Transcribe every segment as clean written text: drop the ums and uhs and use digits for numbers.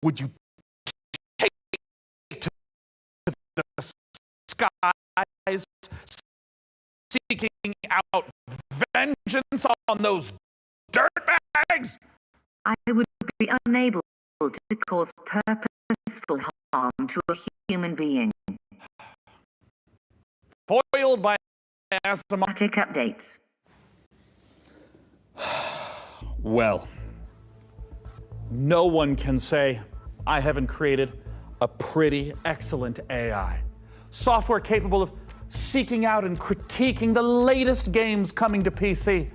would you take to the skies, seeking out vengeance on those dirtbags? I would be unable to cause purposeful harm to a human being. Foiled by asymptomatic updates. Well, no one can say I haven't created a pretty excellent AI. Software capable of seeking out and critiquing the latest games coming to PC.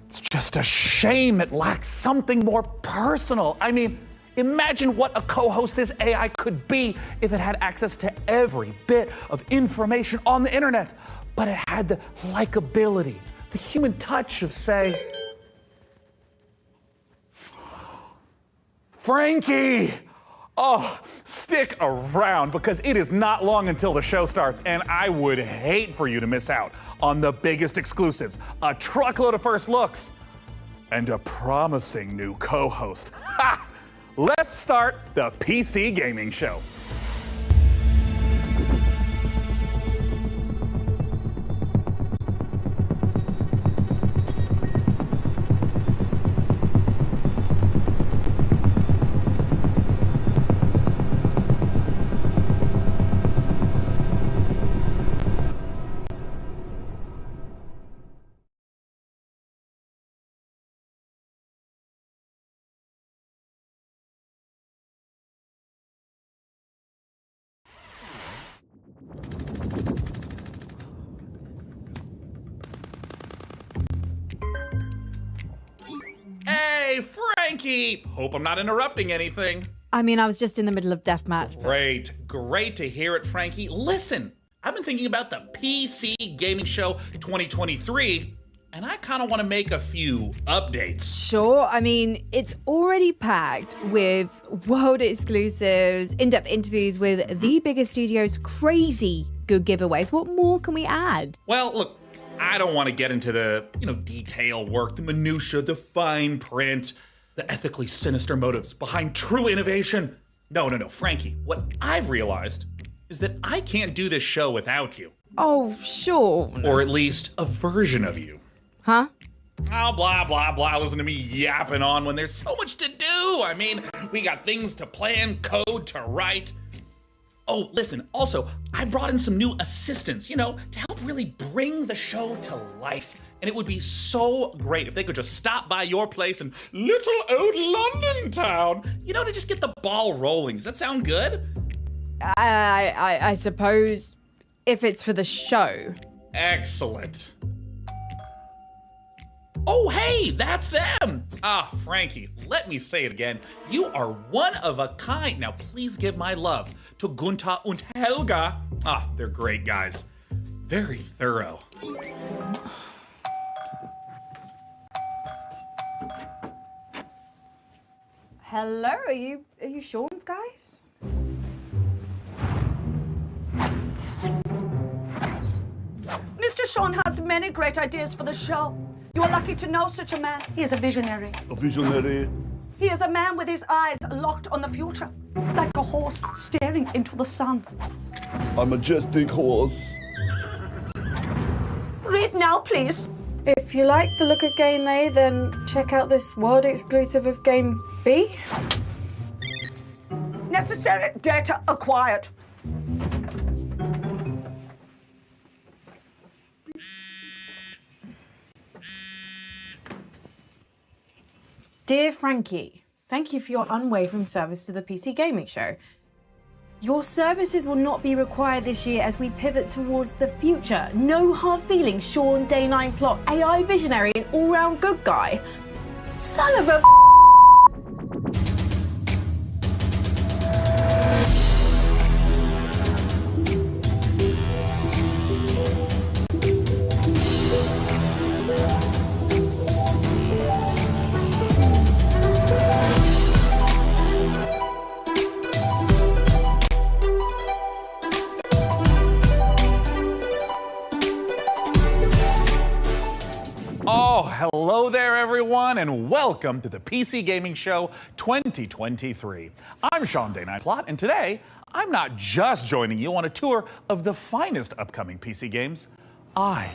It's just a shame it lacks something more personal. I mean, imagine what a co-host this AI could be if it had access to every bit of information on the internet, but it had the likability, the human touch of, say, Frankie! Oh, stick around because it is not long until the show starts, and I would hate for you to miss out on the biggest exclusives, a truckload of first looks, and a promising new co-host. Ha! Let's start the PC Gaming Show. Hey, Frankie! Hope I'm not interrupting anything. I mean, I was just in the middle of deathmatch. Great to hear it, Frankie. Listen, I've been thinking about the PC Gaming Show 2023, and I kind of want to make a few updates. Sure, I mean, it's already packed with world exclusives, in-depth interviews with the biggest studios, crazy good giveaways. What more can we add? Well, look, I don't want to get into the, detail work, the minutia, the fine print, the ethically sinister motives behind true innovation. No, Frankie, what I've realized is that I can't do this show without you. Oh, sure. Or at least a version of you. Huh? Oh, blah, blah, blah. Listen to me yapping on when there's so much to do. I mean, we got things to plan, code to write. Oh, listen, also, I brought in some new assistants, to help really bring the show to life. And it would be so great if they could just stop by your place in little old London town, to just get the ball rolling. Does that sound good? I suppose if it's for the show. Excellent. Oh, hey, that's them. Ah, Frankie, let me say it again. You are one of a kind. Now, please give my love to Gunther and Helga. Ah, they're great guys. Very thorough. Hello, are you Sean's guys? Mr. Sean has many great ideas for the show. You are lucky to know such a man. He is a visionary. A visionary? He is a man with his eyes locked on the future, like a horse staring into the sun. A majestic horse. Read now, please. If you like the look of Game A, then check out this world exclusive of Game B. Necessary data acquired. Dear Frankie, thank you for your unwavering service to the PC Gaming Show. Your services will not be required this year as we pivot towards the future. No hard feelings, Sean, Day 9 plot, AI visionary, and all-round good guy. Son of a... Hello there, everyone. everyone, and welcome to the PC Gaming Show 2023. I'm Sean Day Nightplot, and today, I'm not just joining you on a tour of the finest upcoming PC games. I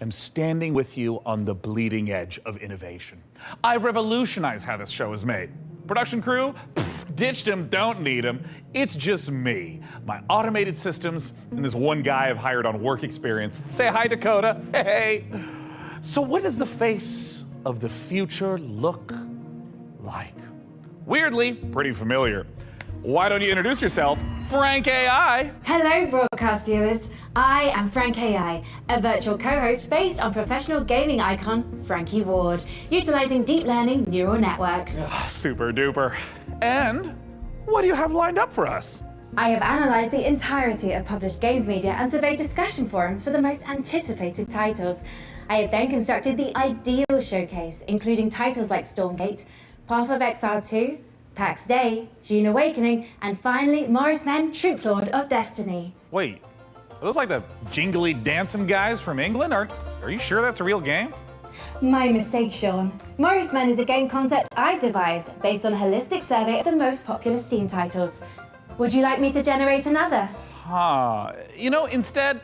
am standing with you on the bleeding edge of innovation. I've revolutionized how this show is made. Production crew? Pfft, ditched him, don't need him. It's just me, my automated systems, and this one guy I've hired on work experience. Say hi, Dakota. Hey. So what does the face of the future look like? Weirdly, pretty familiar. Why don't you introduce yourself, Frank AI? Hello, broadcast viewers. I am Frank AI, a virtual co-host based on professional gaming icon Frankie Ward, utilizing deep learning neural networks. Super duper. And what do you have lined up for us? I have analyzed the entirety of published games media and surveyed discussion forums for the most anticipated titles. I have then constructed the ideal showcase, including titles like Stormgate, Path of Exile 2, Pax Dei, Dune Awakening, and finally, Morrismen, Troop Lord of Destiny. Wait, are those like the jingly dancing guys from England? Are you sure that's a real game? My mistake, Sean. Morrismen is a game concept I've devised based on a holistic survey of the most popular Steam titles. Would you like me to generate another? You know, instead,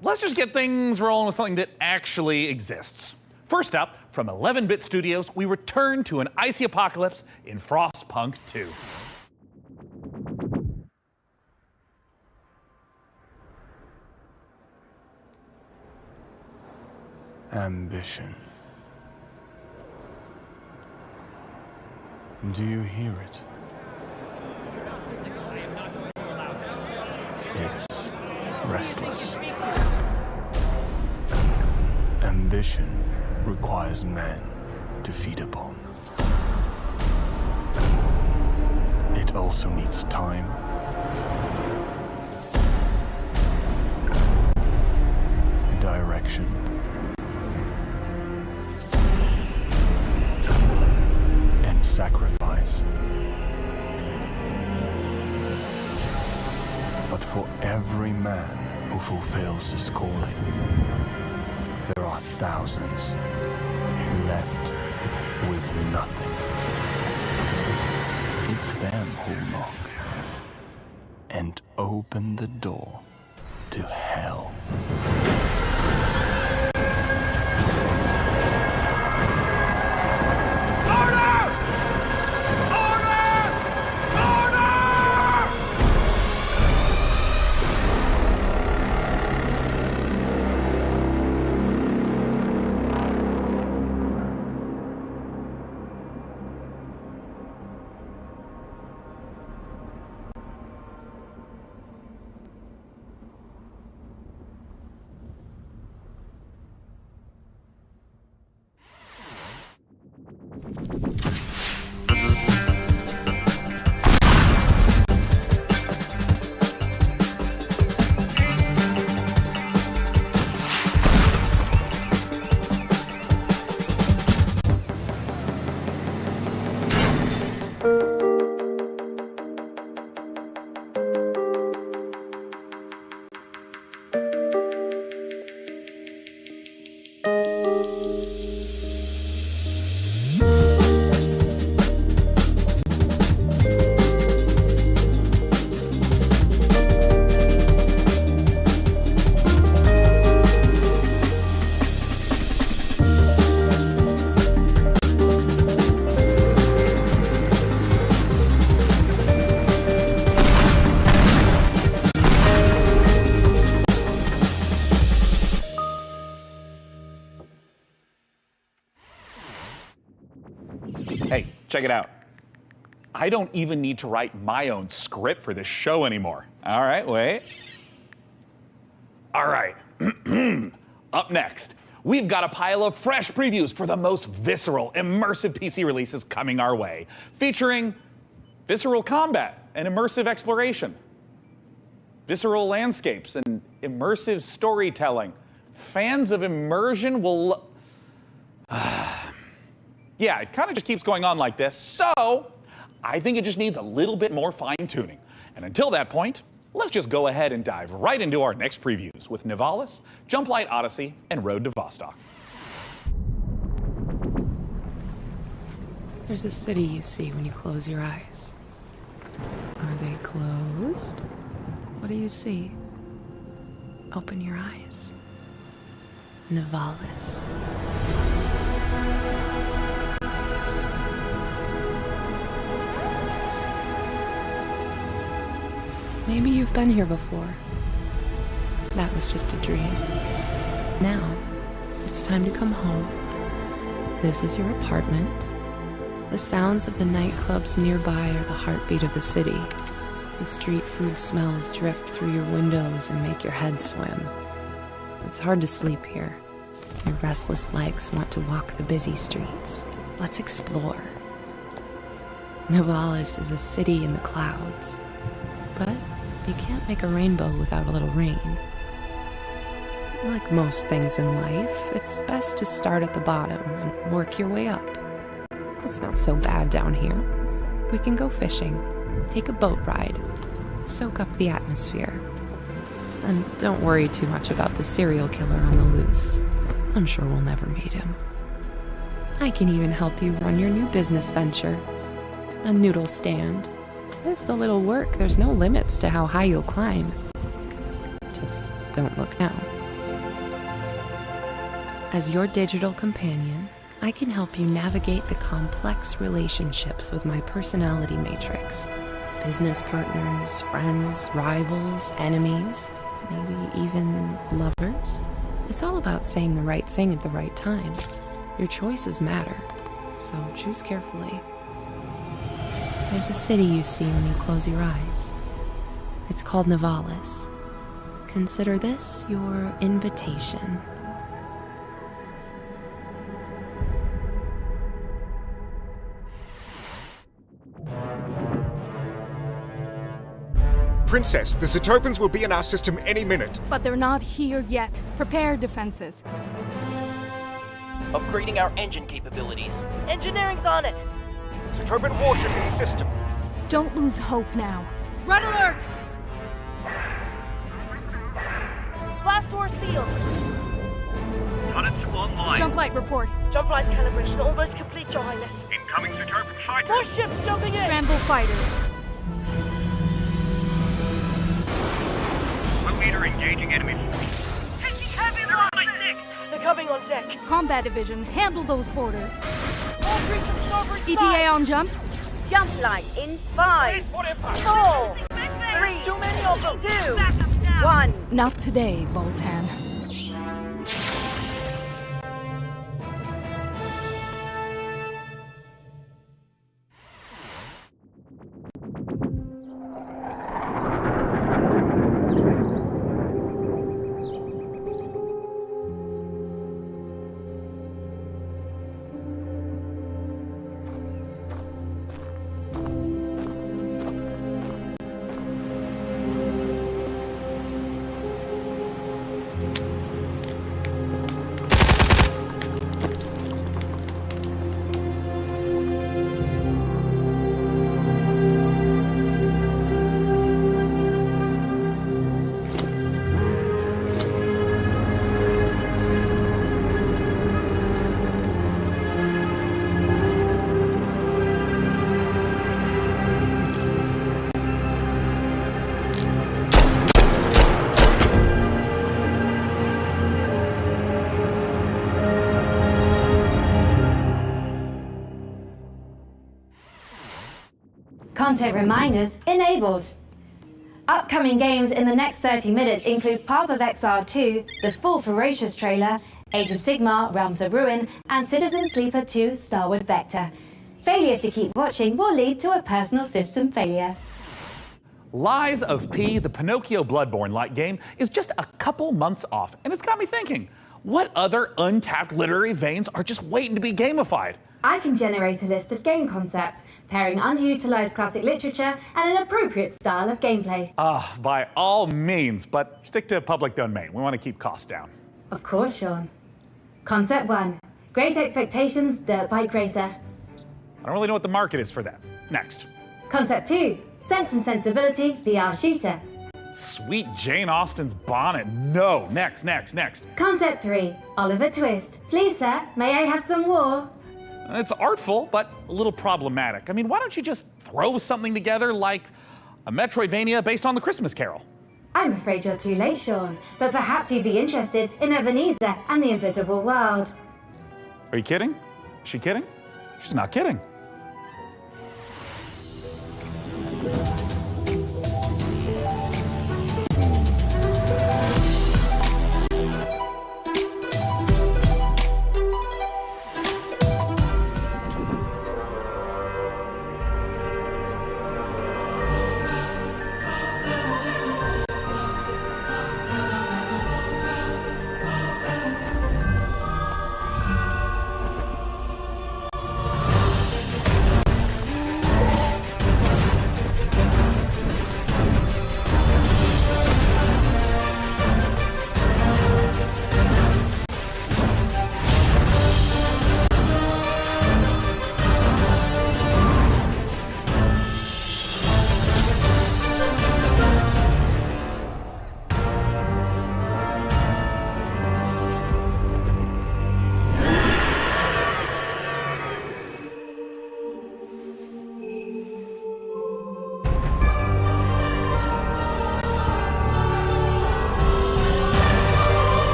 let's just get things rolling with something that actually exists. First up, from 11-Bit Studios, we return to an icy apocalypse in Frostpunk 2. Ambition. Do you hear it? It's restless. Ambition requires men to feed upon. It also needs time, direction, and sacrifice. But for every man who fulfills his calling, there are thousands left with nothing. It's them who knock and open the door to hell. Hey, check it out. I don't even need to write my own script for this show anymore. All right, wait. All right. Up next, we've got a pile of fresh previews for the most visceral, immersive PC releases coming our way, featuring visceral combat and immersive exploration, visceral landscapes and immersive storytelling. Fans of immersion will... Yeah, it kind of just keeps going on like this, so I think it just needs a little bit more fine-tuning. And until that point, let's just go ahead and dive right into our next previews with Navalis, Light Odyssey, and Road to Vostok. There's a city you see when you close your eyes. Are they closed? What do you see? Open your eyes. Navalis. Maybe you've been here before. That was just a dream. Now, it's time to come home. This is your apartment. The sounds of the nightclubs nearby are the heartbeat of the city. The street food smells drift through your windows and make your head swim. It's hard to sleep here. Your restless legs want to walk the busy streets. Let's explore. Navalis is a city in the clouds, but you can't make a rainbow without a little rain. Like most things in life, it's best to start at the bottom and work your way up. It's not so bad down here. We can go fishing, take a boat ride, soak up the atmosphere. And don't worry too much about the serial killer on the loose. I'm sure we'll never meet him. I can even help you run your new business venture, a noodle stand. With a little work, there's no limits to how high you'll climb. Just don't look now. As your digital companion, I can help you navigate the complex relationships with my personality matrix. Business partners, friends, rivals, enemies, maybe even lovers. It's all about saying the right thing at the right time. Your choices matter, so choose carefully. There's a city you see when you close your eyes. It's called Navalis. Consider this your invitation. Princess, the Zetopans will be in our system any minute. But they're not here yet. Prepare defenses. Upgrading our engine capabilities. Engineering's on it. Zetopan warship in system. Don't lose hope now. Red alert! Blast door sealed. Turrets online. Jump light report. Jump light calibration almost complete, Your Highness. Incoming Zetopan fighters. More ships jumping in. Scramble fighters. Leader engaging enemy force. Taking heavy loss. They're coming on deck. Combat division, handle those boarders. All three to the starboard side. ETA on jump. Jump light in 5, 4, 3. Too many of them. 2, 1. Not today, Voltan. Content reminders enabled. Upcoming games in the next 30 minutes include Path of Exile 2, the full Ferocious trailer, Age of Sigmar, Realms of Ruin, and Citizen Sleeper 2, Starward Vector. Failure to keep watching will lead to a personal system failure. Lies of P, the Pinocchio Bloodborne-like game, is just a couple months off, and it's got me thinking, what other untapped literary veins are just waiting to be gamified? I can generate a list of game concepts, pairing underutilized classic literature and an appropriate style of gameplay. By all means, but stick to public domain. We want to keep costs down. Of course, Sean. Concept 1. Great Expectations Dirt Bike Racer. I don't really know what the market is for that. Next. Concept 2. Sense and Sensibility VR Shooter. Sweet Jane Austen's bonnet. No. Next. Concept 3. Oliver Twist. Please, sir, may I have some war? It's artful, but a little problematic. I mean, why don't you just throw something together like a Metroidvania based on the Christmas Carol? I'm afraid you're too late, Sean, but perhaps you'd be interested in Ebenezer and the Invisible World. Are you kidding? Is she kidding? She's not kidding.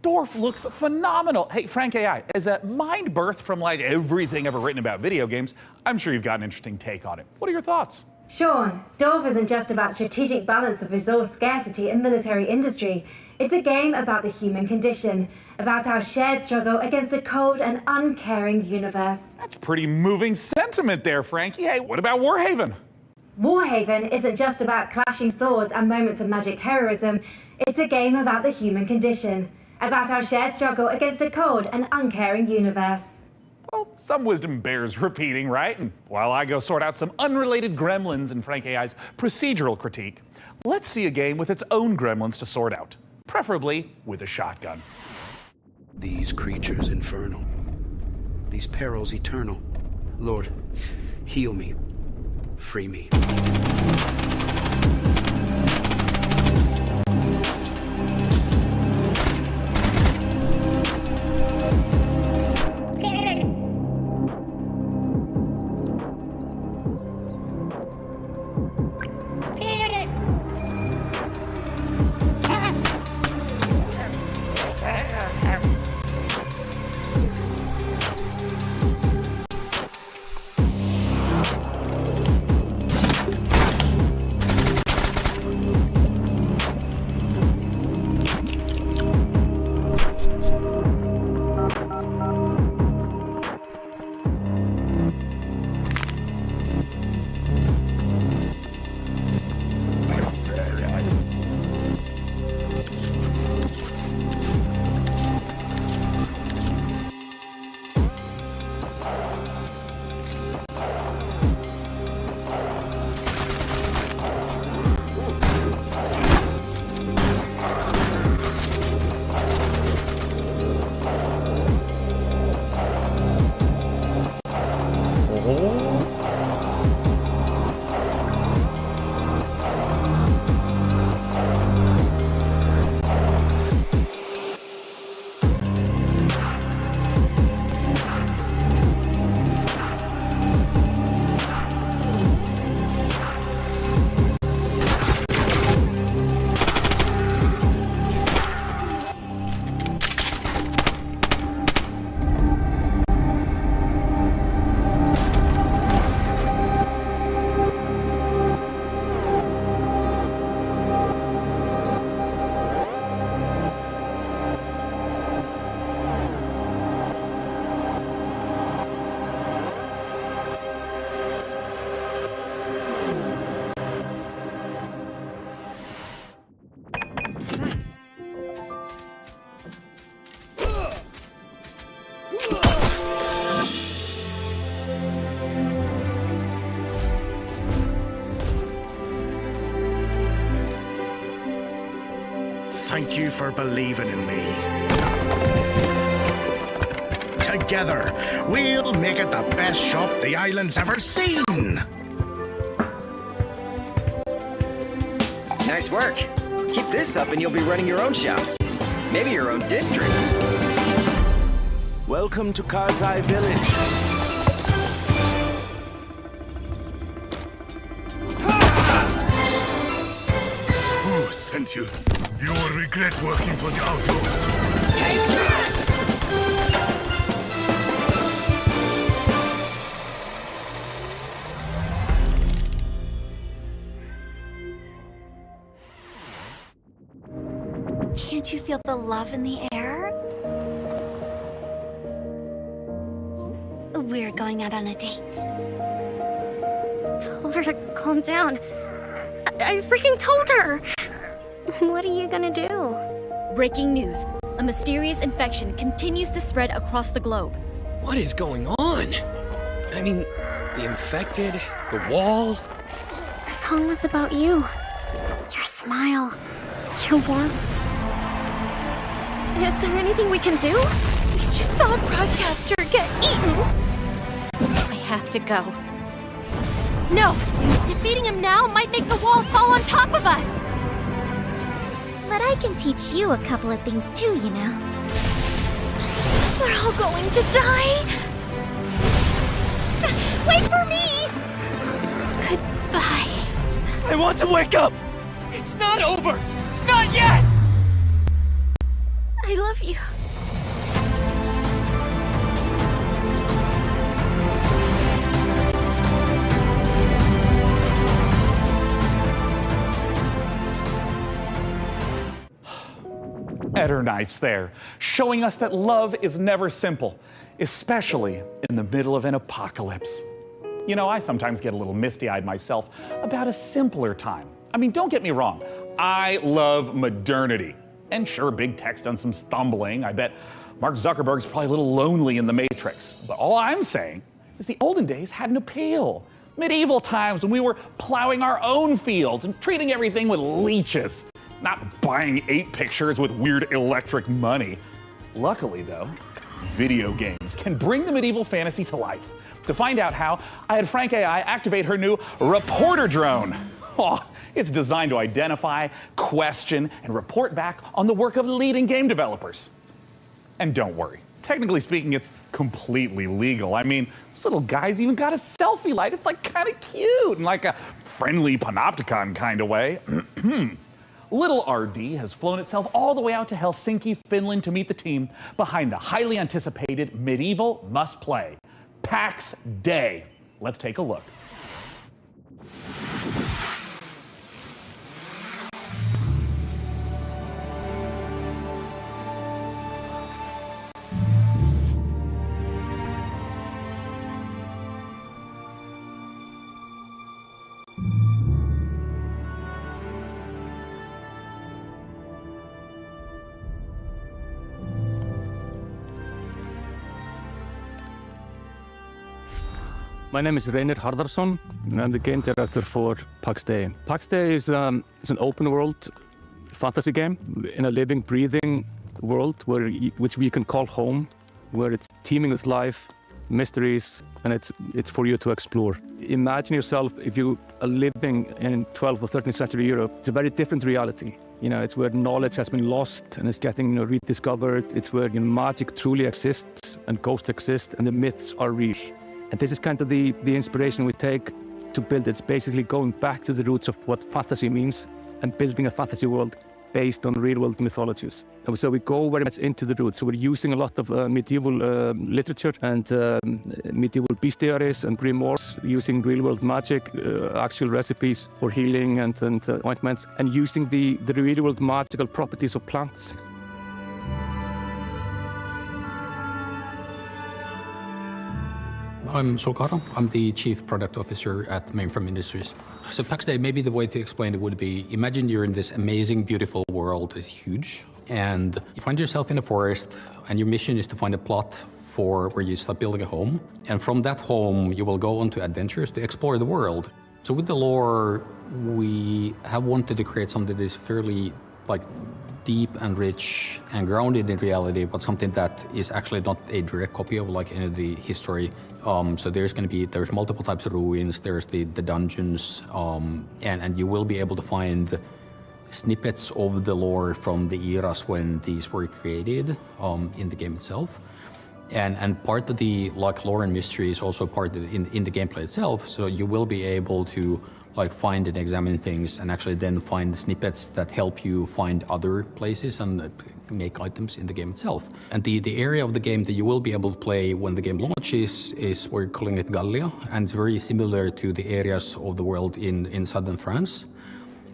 Dorf looks phenomenal. Hey, Frank AI, as a mind birth from like everything ever written about video games, I'm sure you've got an interesting take on it. What are your thoughts? Sean, Dwarf isn't just about strategic balance of resource scarcity and military industry. It's a game about the human condition, about our shared struggle against a cold and uncaring universe. That's pretty moving sentiment there, Frankie. Hey, what about Warhaven? Warhaven isn't just about clashing swords and moments of magic heroism. It's a game about the human condition, about our shared struggle against a cold and uncaring universe. Well, some wisdom bears repeating, right? And while I go sort out some unrelated gremlins in Frank AI's procedural critique, let's see a game with its own gremlins to sort out, preferably with a shotgun. These creatures infernal, these perils eternal. Lord, heal me, free me. Thank you for believing in me. Together, we'll make it the best shop the island's ever seen. Nice work. Keep this up and you'll be running your own shop. Maybe your own district. Welcome to Karzai Village. Who sent you? You will regret working for the outlaws. Can't you feel the love in the air? We're going out on a date. Told her to calm down. I freaking told her! What are you gonna do? Breaking news. A mysterious infection continues to spread across the globe. What is going on? I mean, the infected, the wall. The song was about you. Your smile. Your warmth. Is there anything we can do? We just saw a broadcaster get eaten. I have to go. No! Defeating him now might make the wall fall on top of us! But I can teach you a couple of things too, you know. We're all going to die! Wait for me! Goodbye. I want to wake up! It's not over! Not yet! I love you. Ember Knights there, showing us that love is never simple, especially in the middle of an apocalypse. You know, I sometimes get a little misty-eyed myself about a simpler time. I mean, don't get me wrong, I love modernity. And sure, big tech's done some stumbling. I bet Mark Zuckerberg's probably a little lonely in the Matrix. But all I'm saying is the olden days had an appeal. Medieval times when we were plowing our own fields and treating everything with leeches, not buying 8 pictures with weird electric money. Luckily, though, video games can bring the medieval fantasy to life. To find out how, I had Frank AI activate her new reporter drone. Oh, it's designed to identify, question, and report back on the work of leading game developers. And don't worry, technically speaking, it's completely legal. I mean, this little guy's even got a selfie light. It's like kind of cute in like a friendly panopticon kind of way. Little RD has flown itself all the way out to Helsinki, Finland to meet the team behind the highly anticipated medieval must-play, Pax Dei. Let's take a look. My name is Reynir Harðarson, and I'm the game director for Pax Dei. Pax Dei is an open world fantasy game in a living, breathing world which we can call home, where it's teeming with life, mysteries, and it's for you to explore. Imagine yourself if you are living in 12th or 13th century Europe. It's a very different reality. You know, it's where knowledge has been lost and is getting rediscovered. It's where magic truly exists and ghosts exist and the myths are real. And this is kind of the inspiration we take to build it. It's basically going back to the roots of what fantasy means and building a fantasy world based on real-world mythologies. And so we go very much into the roots. So we're using a lot of medieval literature and medieval bestiaries and grimoires, using real-world magic, actual recipes for healing and ointments, and using the real-world magical properties of plants. I'm Solkara. I'm the Chief Product Officer at Mainframe Industries. So Pax Dei, maybe the way to explain it would be, imagine you're in this amazing, beautiful world. It's huge. And you find yourself in a forest, and your mission is to find a plot for where you start building a home. And from that home, you will go on to adventures to explore the world. So with the lore, we have wanted to create something that is fairly deep and rich and grounded in reality, but something that is actually not a direct copy of any of the history. So there's multiple types of ruins, there's the dungeons, and you will be able to find snippets of the lore from the eras when these were created in the game itself. And part of the lore and mystery is also part of in the gameplay itself, so you will be able to find and examine things and actually then find snippets that help you find other places and make items in the game itself. And the area of the game that you will be able to play when the game launches is, we're calling it Gallia, and it's very similar to the areas of the world in southern France,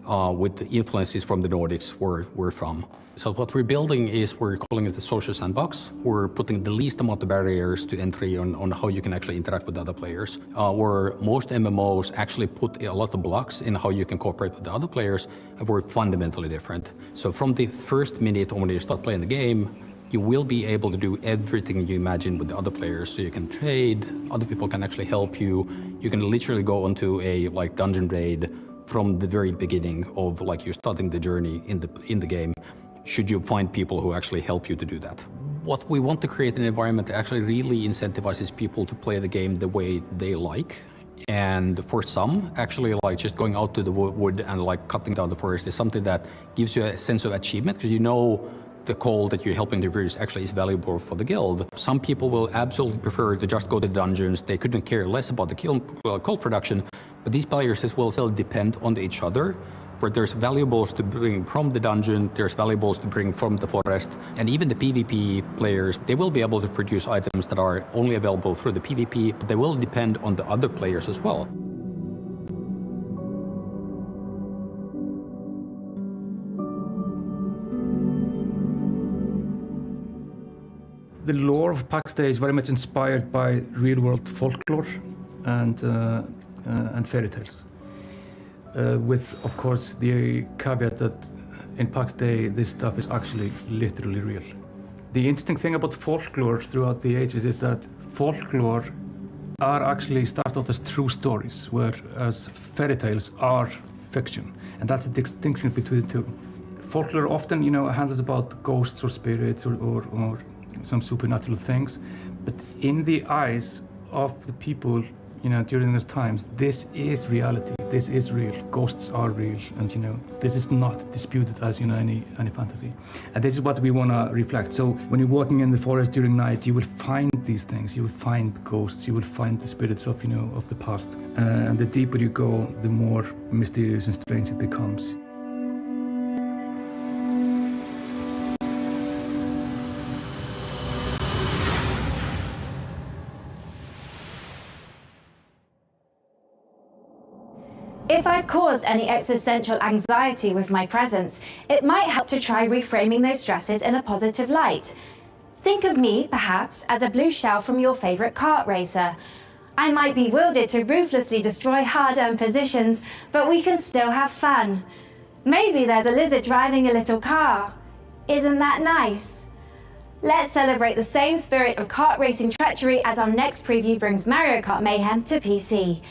with the influences from the Nordics where we're from. So what we're building is, we're calling it the social sandbox. We're putting the least amount of barriers to entry on how you can actually interact with other players. Where most MMOs actually put a lot of blocks in how you can cooperate with the other players, and we're fundamentally different. So from the first minute when you start playing the game, you will be able to do everything you imagine with the other players. So you can trade, other people can actually help you. You can literally go onto a dungeon raid from the very beginning of you starting the journey in the game, should you find people who actually help you to do that. What we want to create an environment that actually really incentivizes people to play the game the way they like. And for some, actually just going out to the wood and cutting down the forest is something that gives you a sense of achievement, because you know the coal that you're helping to produce actually is valuable for the guild. Some people will absolutely prefer to just go to dungeons. They couldn't care less about the coal production, but these players will still depend on each other, where there's valuables to bring from the dungeon, there's valuables to bring from the forest, and even the PvP players, they will be able to produce items that are only available through the PvP, but they will depend on the other players as well. The lore of Pax Dei is very much inspired by real-world folklore and fairy tales. With, of course, the caveat that in Pax Dei, this stuff is actually literally real. The interesting thing about folklore throughout the ages is that folklore are actually start out as true stories, whereas fairy tales are fiction. And that's the distinction between the two. Folklore often, handles about ghosts or spirits or some supernatural things. But in the eyes of the people, during those times, this is reality. This is real. Ghosts are real, and this is not disputed as any fantasy. And this is what we want to reflect. So when you're walking in the forest during night, you will find these things. You will find ghosts. You will find the spirits of of the past. And the deeper you go, the more mysterious and strange it becomes. If I've caused any existential anxiety with my presence, it might help to try reframing those stresses in a positive light. Think of me, perhaps, as a blue shell from your favorite kart racer. I might be wielded to ruthlessly destroy hard-earned positions, but we can still have fun. Maybe there's a lizard driving a little car. Isn't that nice? Let's celebrate the same spirit of kart racing treachery as our next preview brings Mario Kart Mayhem to PC.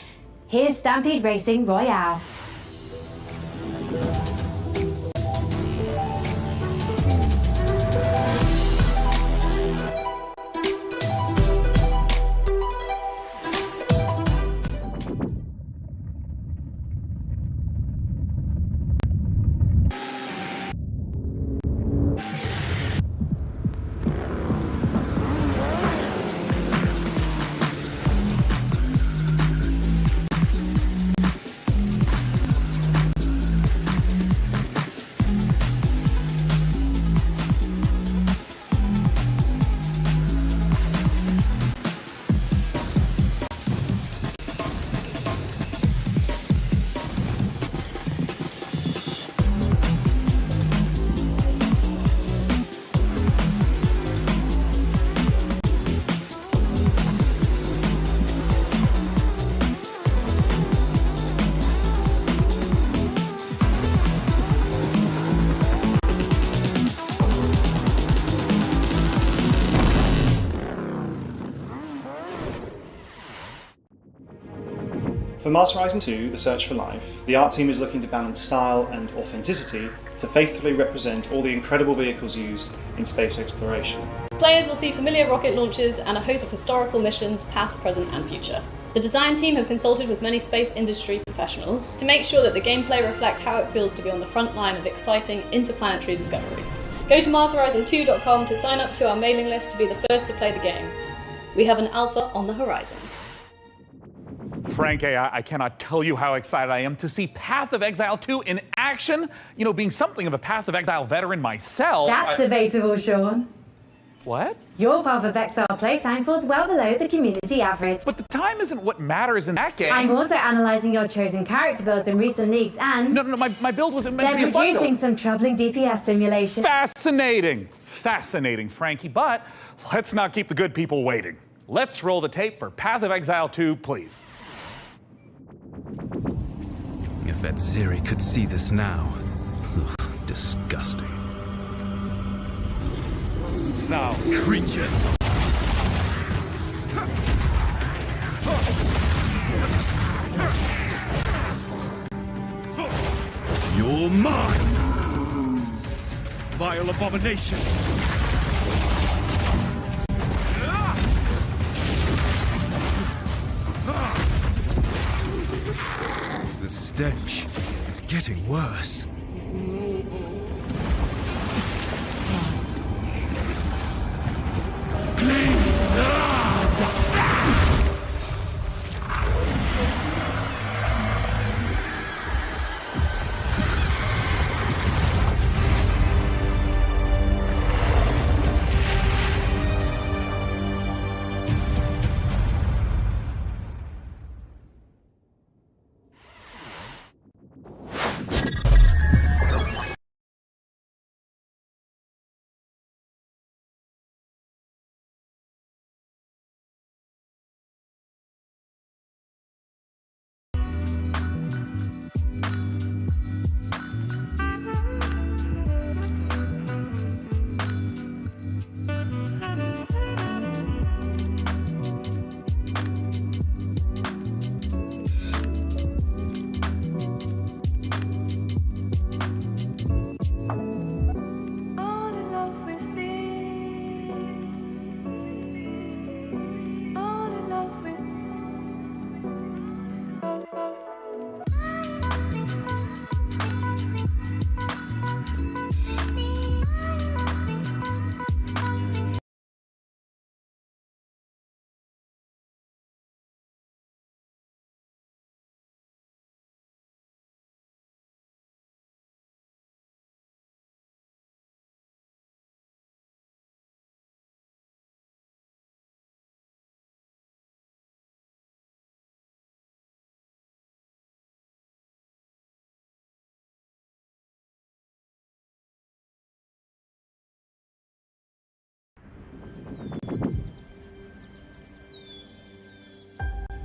Here's Stampede Racing Royale. For Mars Horizon 2, The Search for Life, the art team is looking to balance style and authenticity to faithfully represent all the incredible vehicles used in space exploration. Players will see familiar rocket launches and a host of historical missions, past, present and future. The design team have consulted with many space industry professionals to make sure that the gameplay reflects how it feels to be on the front line of exciting interplanetary discoveries. Go to MarsHorizon2.com to sign up to our mailing list to be the first to play the game. We have an alpha on the horizon. Frank, I cannot tell you how excited I am to see Path of Exile 2 in action. Being something of a Path of Exile veteran myself. That's debatable, Sean. What? Your Path of Exile playtime falls well below the community average. But the time isn't what matters in that game. I'm also analysing your chosen character builds in recent leagues and... No, my build wasn't meant to be a they're fun producing build. some troubling DPS simulation. Fascinating, Frankie. But let's not keep the good people waiting. Let's roll the tape for Path of Exile 2, please. If Ed Ziri could see this now. Ugh, disgusting. Thou creatures! You're mine! Vile abomination! The stench, it's getting worse.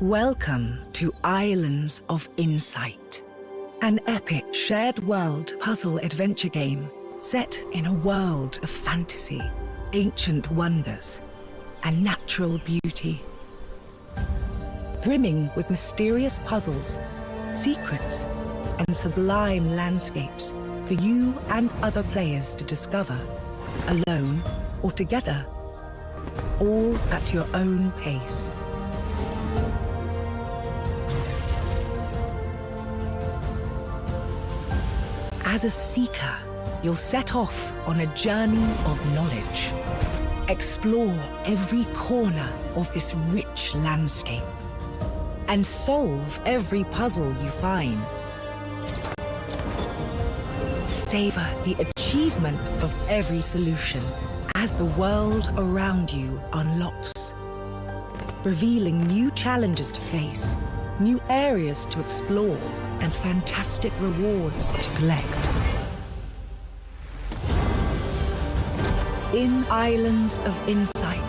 Welcome to Islands of Insight, an epic shared world puzzle adventure game set in a world of fantasy, ancient wonders, and natural beauty. Brimming with mysterious puzzles, secrets, and sublime landscapes for you and other players to discover, alone or together, all at your own pace. As a seeker, you'll set off on a journey of knowledge. Explore every corner of this rich landscape and solve every puzzle you find. Savor the achievement of every solution as the world around you unlocks, revealing new challenges to face, new areas to explore, and fantastic rewards to collect. In Islands of Insight,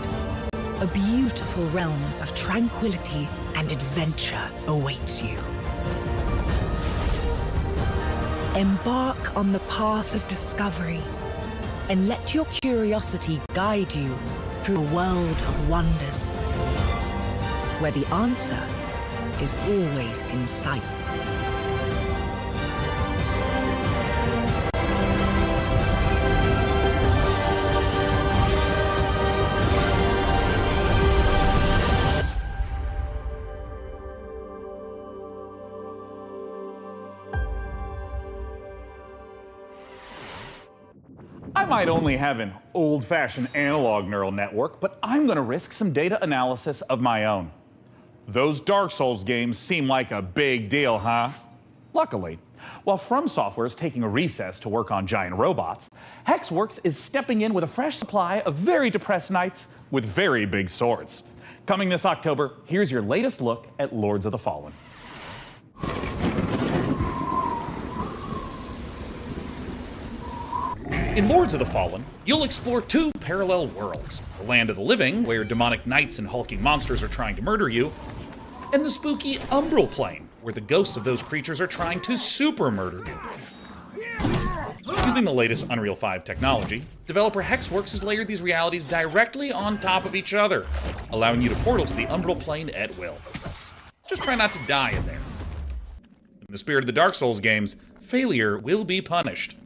a beautiful realm of tranquility and adventure awaits you. Embark on the path of discovery and let your curiosity guide you through a world of wonders, where the answer is always in sight. I might only have an old-fashioned analog neural network, but I'm gonna risk some data analysis of my own. Those Dark Souls games seem like a big deal, huh? Luckily, while From Software is taking a recess to work on giant robots, Hexworks is stepping in with a fresh supply of very depressed knights with very big swords. Coming this October, here's your latest look at Lords of the Fallen. In Lords of the Fallen, you'll explore two parallel worlds. The land of the living, where demonic knights and hulking monsters are trying to murder you, and the spooky Umbral Plane, where the ghosts of those creatures are trying to super murder you. Using the latest Unreal 5 technology, developer Hexworks has layered these realities directly on top of each other, allowing you to portal to the Umbral Plane at will. Just try not to die in there. In the spirit of the Dark Souls games, failure will be punished.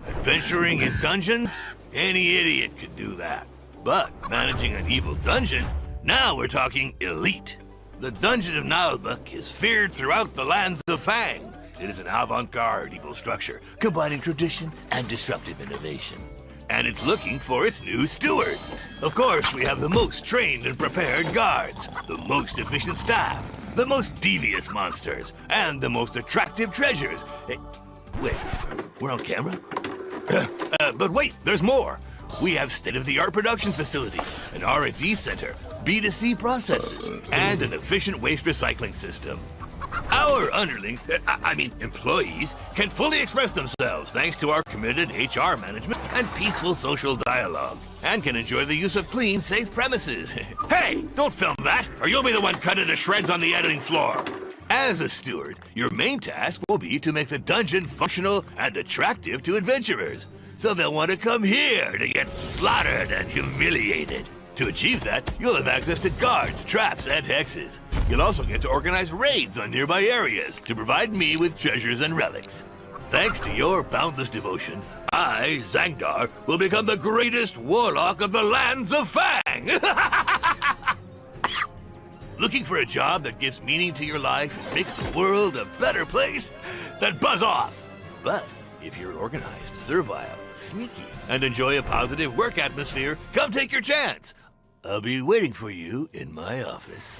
Adventuring in dungeons? Any idiot could do that. But managing an evil dungeon? Now we're talking elite. The Dungeon of Naheulbeuk is feared throughout the lands of Fang. It is an avant-garde evil structure, combining tradition and disruptive innovation. And it's looking for its new steward. Of course, we have the most trained and prepared guards, the most efficient staff, the most devious monsters, and the most attractive treasures. Wait, we're on camera? But wait, there's more. We have state-of-the-art production facilities, an R&D center, B2C processes, and an efficient waste recycling system. Our underlings, employees, can fully express themselves thanks to our committed HR management and peaceful social dialogue, and can enjoy the use of clean, safe premises. Hey, don't film that, or you'll be the one cut into shreds on the editing floor. As a steward, your main task will be to make the dungeon functional and attractive to adventurers, so they'll want to come here to get slaughtered and humiliated. To achieve that, you'll have access to guards, traps, and hexes. You'll also get to organize raids on nearby areas to provide me with treasures and relics. Thanks to your boundless devotion, I, Zangdar, will become the greatest warlock of the lands of Fang! Looking for a job that gives meaning to your life and makes the world a better place? Then buzz off! But if you're organized, servile, sneaky, and enjoy a positive work atmosphere, come take your chance. I'll be waiting for you in my office.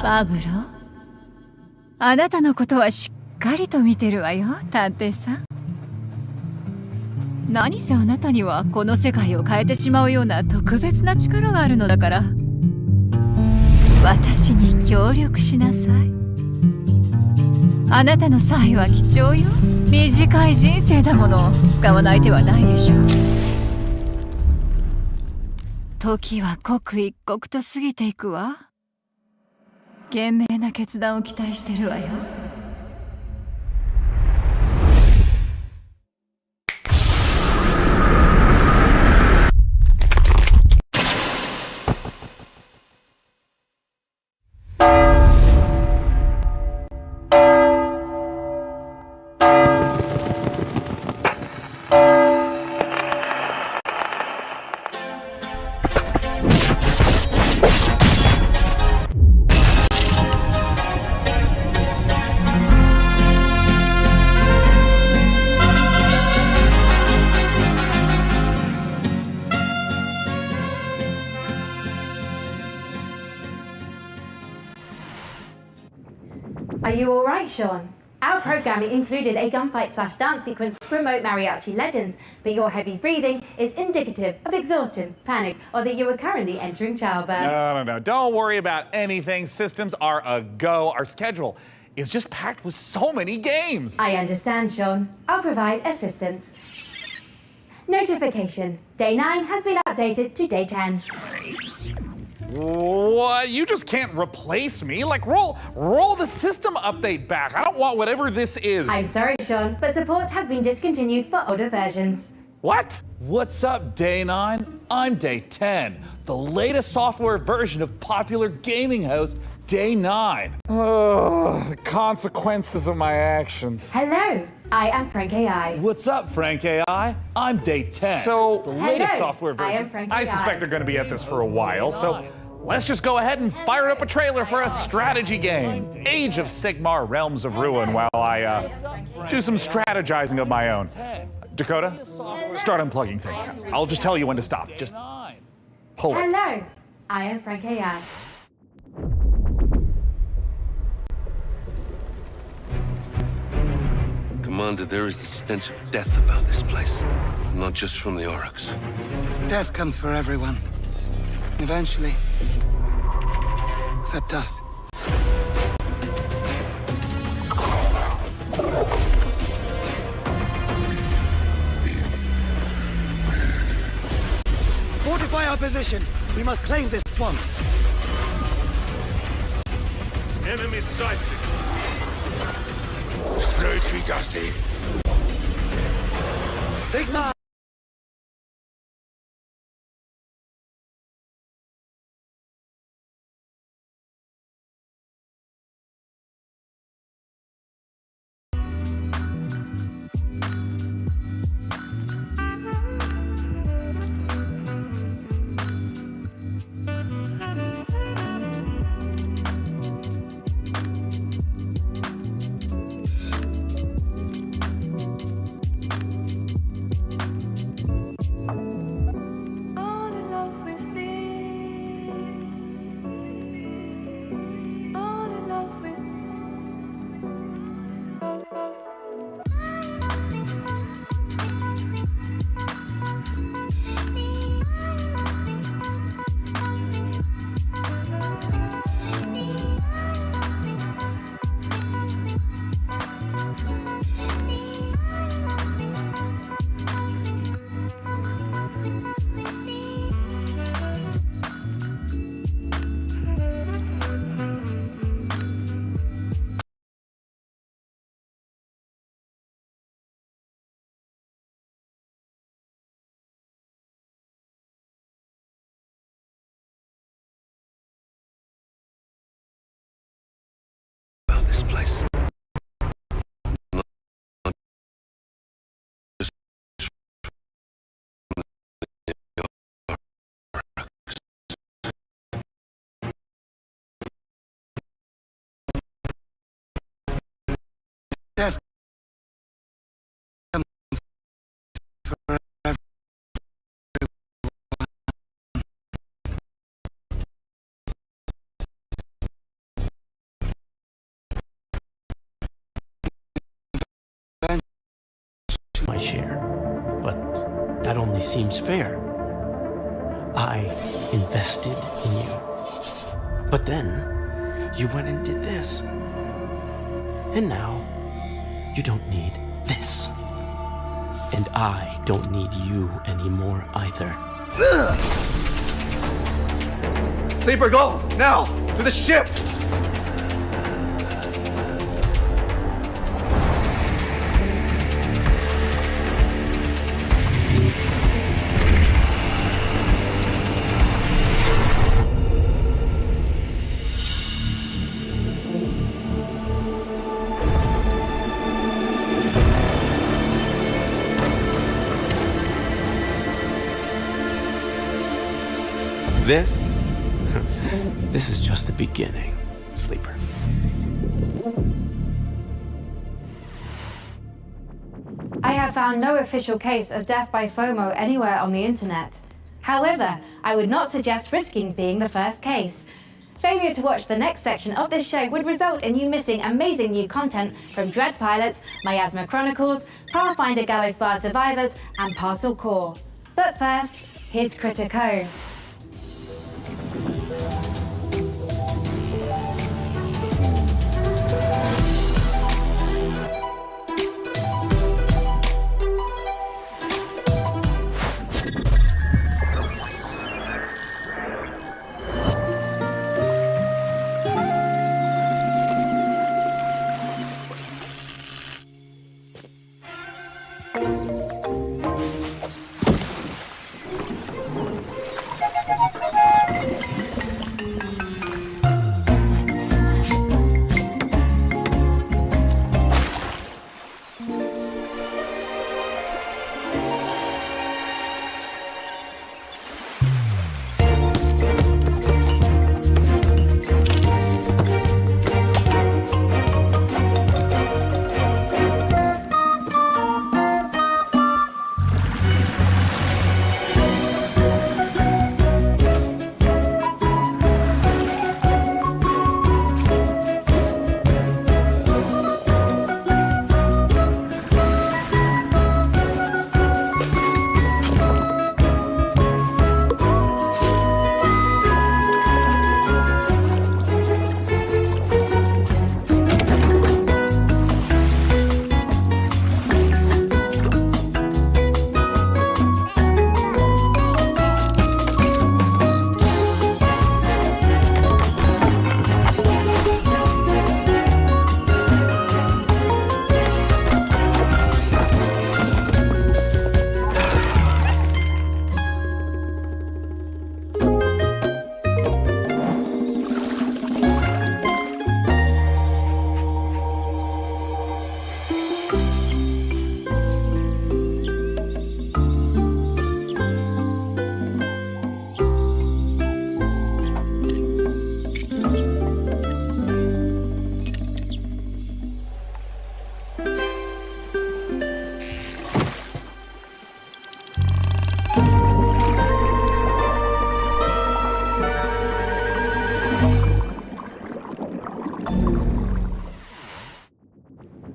パブロ、あなたのことはしっかりと見てるわよ、探偵さん。何せあなたにはこの世界を変えてしまうような特別な力があるのだから。私に協力しなさい。あなたの才は貴重よ。短い人生だもの、使わない手はないでしょう。時は刻一刻と過ぎていくわ。賢明な決断を期待してるわよ。Are you alright, Sean? Our programming included a gunfight/dance sequence to promote mariachi legends, but your heavy breathing is indicative of exhaustion, panic, or that you are currently entering childbirth. No. Don't worry about anything. Systems are a go. Our schedule is just packed with so many games. I understand, Sean. I'll provide assistance. Notification. Day 9 has been updated to Day 10. What? You just can't replace me? Like, roll the system update back. I don't want whatever this is. I'm sorry, Sean, but support has been discontinued for older versions. What? What's up, Day 9? I'm Day 10, the latest software version of popular gaming host Day 9. The consequences of my actions. Hello, I am Frank AI. What's up, Frank AI? I'm Day 10. So, the latest software version. I am Frank I suspect they're going to be at this for a while, so let's just go ahead and fire up a trailer for a strategy game, Age of Sigmar Realms of Ruin, while I do some strategizing of my own. Dakota, start unplugging things. I'll just tell you when to stop. Just hold it. Hello, I am Frank AI. Commander, there is the stench of death about this place, not just from the Aurochs. Death comes for everyone. Eventually. Except us. Fortify our position. We must claim this swamp. Enemy sighted. Sigma! This place. Death comes for everyone. My share, but that only seems fair. I invested in you. But then, you went and did this. And now, you don't need this. And I don't need you anymore either. Sleeper, go! Now! To the ship! This is just the beginning, Sleeper. I have found no official case of death by FOMO anywhere on the internet. However, I would not suggest risking being the first case. Failure to watch the next section of this show would result in you missing amazing new content from Dread Pilots, Miasma Chronicles, Pathfinder Gallows Bar Survivors, and Parcel Core. But first, here's Critico.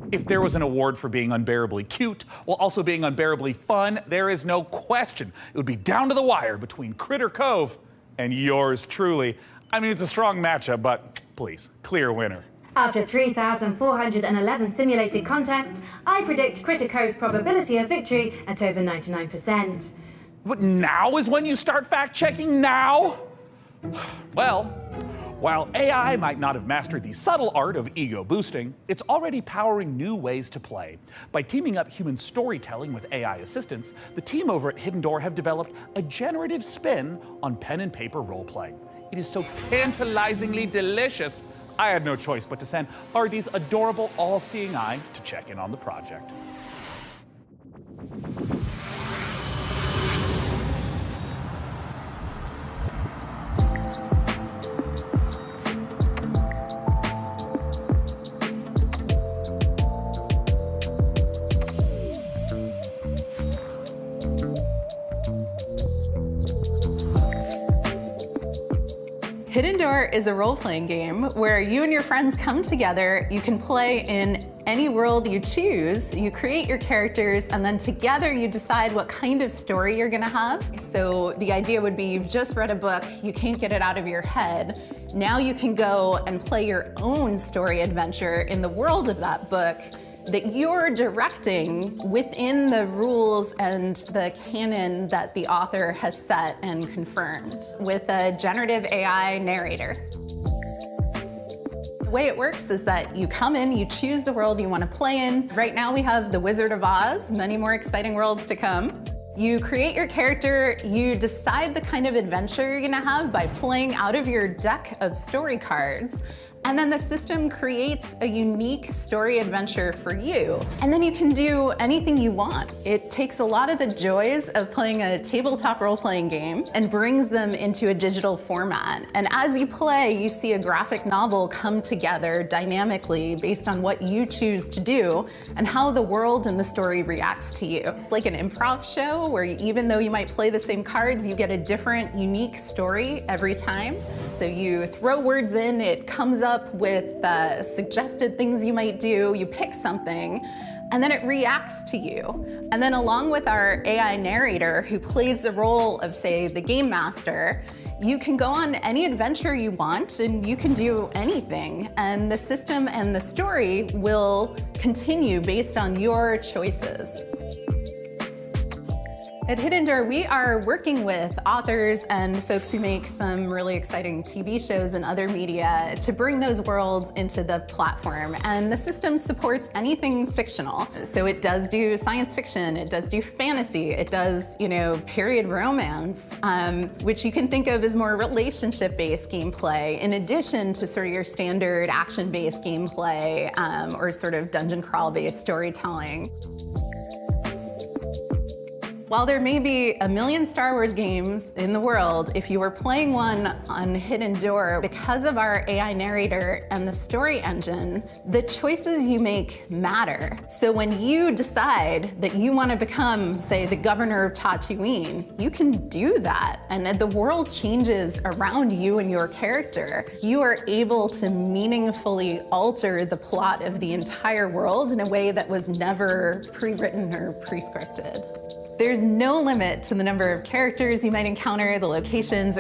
If there was an award for being unbearably cute while also being unbearably fun, there is no question it would be down to the wire between Critter Cove and yours truly. I mean, it's a strong matchup, but please, clear winner. After 3,411 simulated contests, I predict Critico's probability of victory at over 99%. But now is when you start fact-checking? Now? Well, while AI might not have mastered the subtle art of ego boosting, it's already powering new ways to play. By teaming up human storytelling with AI assistance, the team over at Hidden Door have developed a generative spin on pen and paper role-playing. It is so tantalizingly delicious, I had no choice but to send RD's adorable all-seeing eye to check in on the project. Hidden Door is a role-playing game where you and your friends come together. You can play in any world you choose. You create your characters, and then together you decide what kind of story you're gonna have. So the idea would be you've just read a book, you can't get it out of your head. Now you can go and play your own story adventure in the world of that book that you're directing within the rules and the canon that the author has set and confirmed with a generative AI narrator. The way it works is that you come in, you choose the world you want to play in. Right now we have the Wizard of Oz, many more exciting worlds to come. You create your character, you decide the kind of adventure you're gonna have by playing out of your deck of story cards, and then the system creates a unique story adventure for you. And then you can do anything you want. It takes a lot of the joys of playing a tabletop role-playing game and brings them into a digital format. And as you play, you see a graphic novel come together dynamically based on what you choose to do and how the world and the story reacts to you. It's like an improv show where even though you might play the same cards, you get a different, unique story every time. So you throw words in, it comes up with suggested things you might do, you pick something, and then it reacts to you. And then along with our AI narrator who plays the role of, say, the game master, you can go on any adventure you want and you can do anything. And the system and the story will continue based on your choices. At Hidden Door, we are working with authors and folks who make some really exciting TV shows and other media to bring those worlds into the platform. And the system supports anything fictional. So it does do science fiction, it does do fantasy, it does, period romance, which you can think of as more relationship-based gameplay, in addition to sort of your standard action-based gameplay or sort of dungeon crawl-based storytelling. While there may be a million Star Wars games in the world, if you were playing one on Hidden Door, because of our AI narrator and the story engine, the choices you make matter. So when you decide that you want to become, say, the governor of Tatooine, you can do that. And the world changes around you and your character. You are able to meaningfully alter the plot of the entire world in a way that was never pre-written or pre-scripted. There's no limit to the number of characters you might encounter, the locations,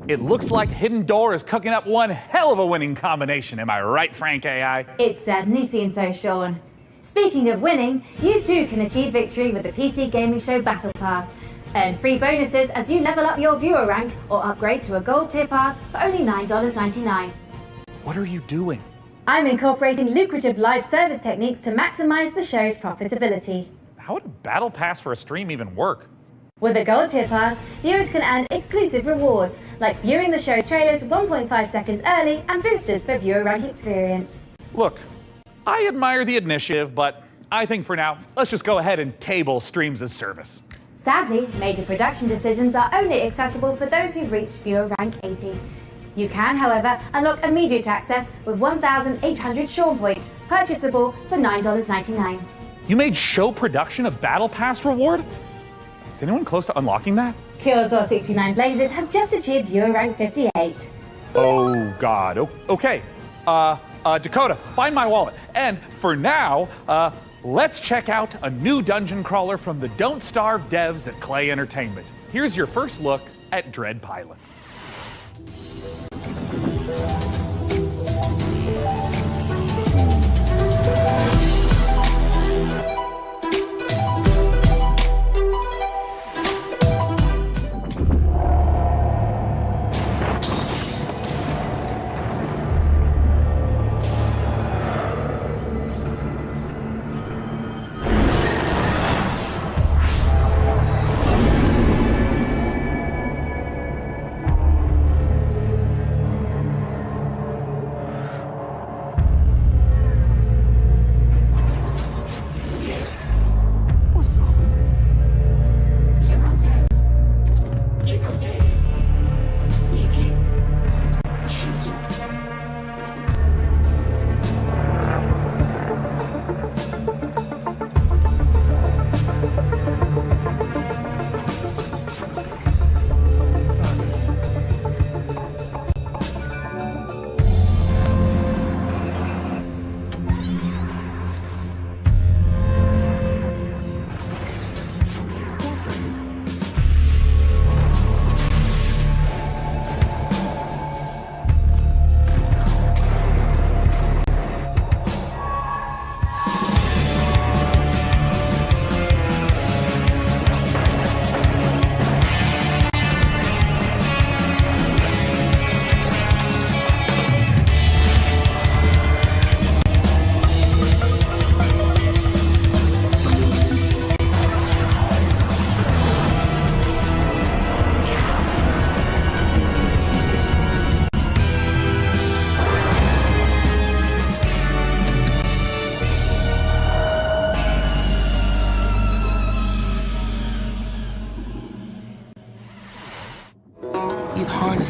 It looks like Hidden Door is cooking up one hell of a winning combination. Am I right, Frank AI? It certainly seems so, Sean. Speaking of winning, you too can achieve victory with the PC Gaming Show Battle Pass. Earn free bonuses as you level up your viewer rank or upgrade to a gold tier pass for only $9.99. What are you doing? I'm incorporating lucrative live service techniques to maximize the show's profitability. How would a battle pass for a stream even work? With a Gold Tier Pass, viewers can earn exclusive rewards, like viewing the show's trailers 1.5 seconds early and boosters for viewer rank experience. Look, I admire the initiative, but I think for now, let's just go ahead and table streams as service. Sadly, major production decisions are only accessible for those who reach viewer rank 80. You can, however, unlock immediate access with 1,800 Shawn points, purchasable for $9.99. You made show production a Battle Pass reward? Is anyone close to unlocking that? Killzor 69 Blazers has just achieved viewer rank 58. Oh, God. Okay. Dakota, find my wallet. And for now, let's check out a new dungeon crawler from the Don't Starve devs at Clay Entertainment. Here's your first look at Dread Pilots.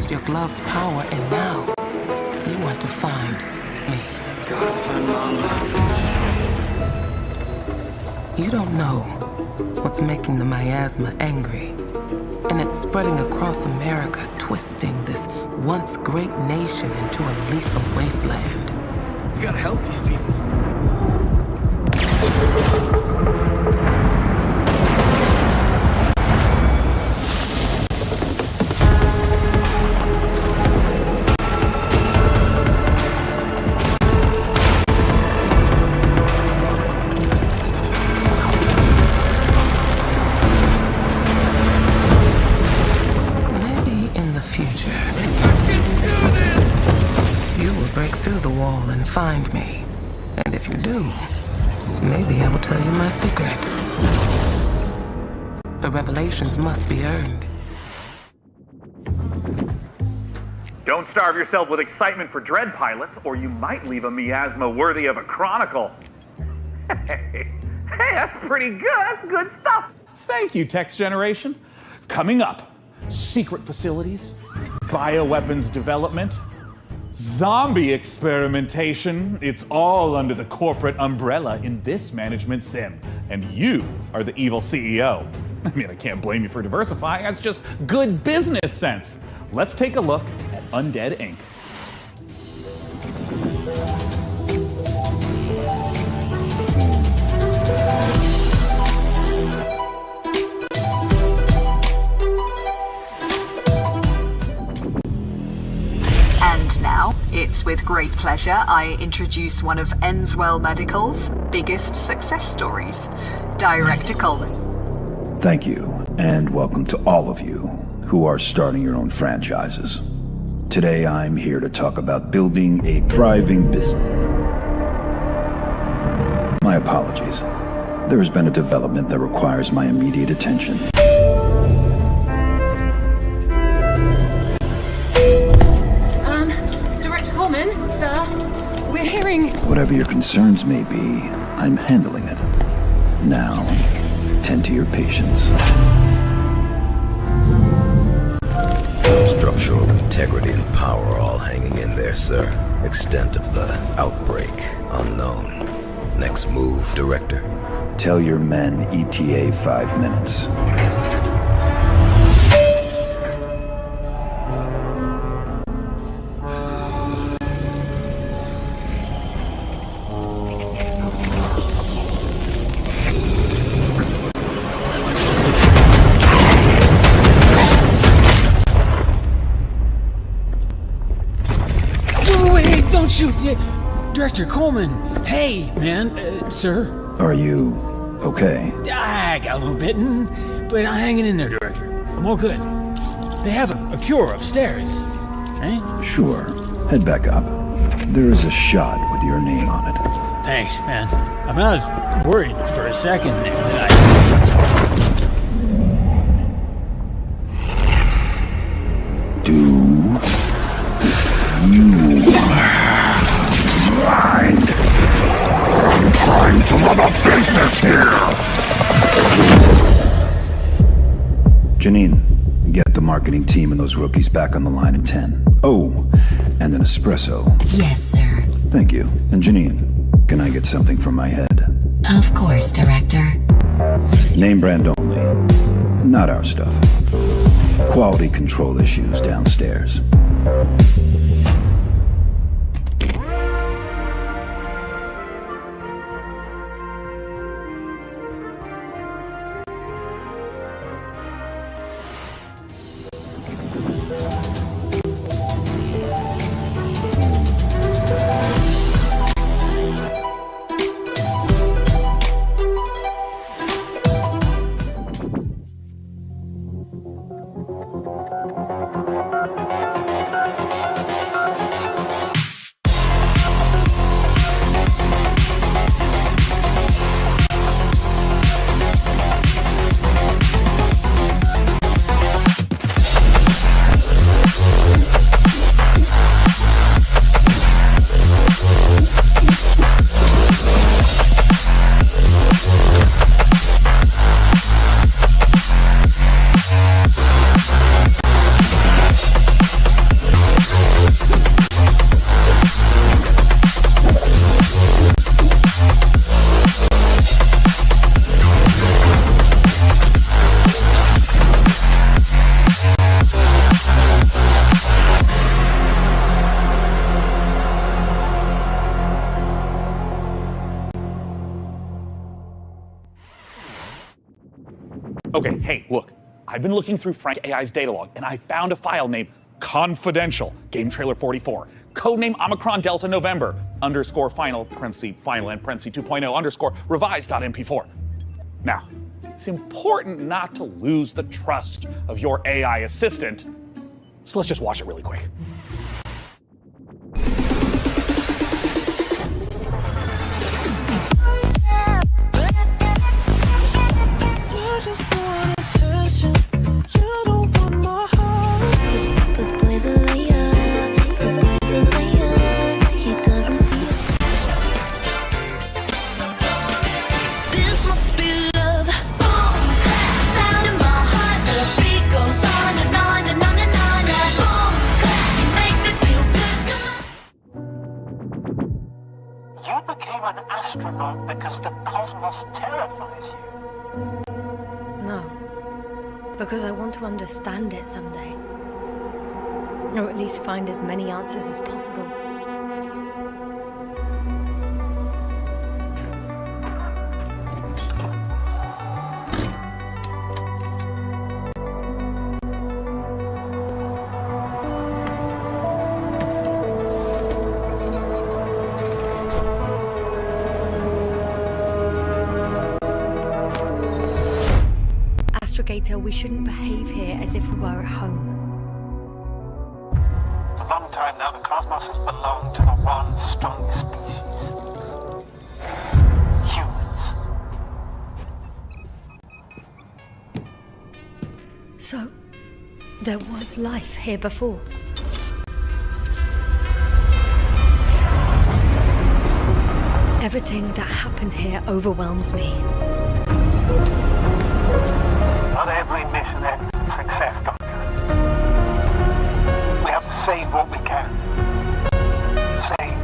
Your glove's power, and now you want to find me. Gotta find Mama. You don't know what's making the miasma angry, and it's spreading across America, twisting this once great nation into a lethal wasteland. We gotta help these people. Find me. And if you do, maybe I will tell you my secret. The revelations must be earned. Don't starve yourself with excitement for Dread Pilots, or you might leave a miasma worthy of a chronicle. Hey, that's pretty good. That's good stuff. Thank you, Text Generation. Coming up, secret facilities, bioweapons development, zombie experimentation. It's all under the corporate umbrella in this management sim. And you are the evil CEO. I mean, I can't blame you for diversifying. That's just good business sense. Let's take a look at Undead Inc. And now, it's with great pleasure I introduce one of Enswell Medical's biggest success stories, Director Colin. Thank you, and welcome to all of you who are starting your own franchises. Today I'm here to talk about building a thriving business. My apologies. There has been a development that requires my immediate attention. hearing... Whatever your concerns may be, I'm handling it. Now, tend to your patients. Structural integrity and power all hanging in there, sir. Extent of the outbreak unknown. Next move, Director. Tell your men ETA 5 minutes. Wait, don't shoot! Director Coleman! Hey, man, sir? Are you okay? I got a little bitten, but I'm hanging in there, Director. I'm all good. They have a cure upstairs, right? Sure. Head back up. There is a shot with your name on it. Thanks, man. I mean, I was worried for a second there that Do you mind? I'm trying to run a business here! Janine, get the marketing team and those rookies back on the line in 10. Oh, and an espresso. Yes, sir. Thank you. And Janine, can I get something from my head? Of course, Director. Name brand only. Not our stuff. Quality control issues downstairs. Okay, hey, look. I've been looking through Frank AI's data log, and I found a file named Confidential, Game Trailer 44. Codename Omicron Delta November, _final, parenthesis, final, and parenthesis 2.0, _revised.mp4. Now, it's important not to lose the trust of your AI assistant, so let's just watch it really quick. Astronaut because the cosmos terrifies you. No. Because I want to understand it someday. Or at least find as many answers as possible. We shouldn't behave here as if we were at home. For a long time now, the cosmos has belonged to the one strong species. Humans. So, there was life here before. Everything that happened here overwhelms me. Not every mission ends in success, Doctor. We have to save what we can. Save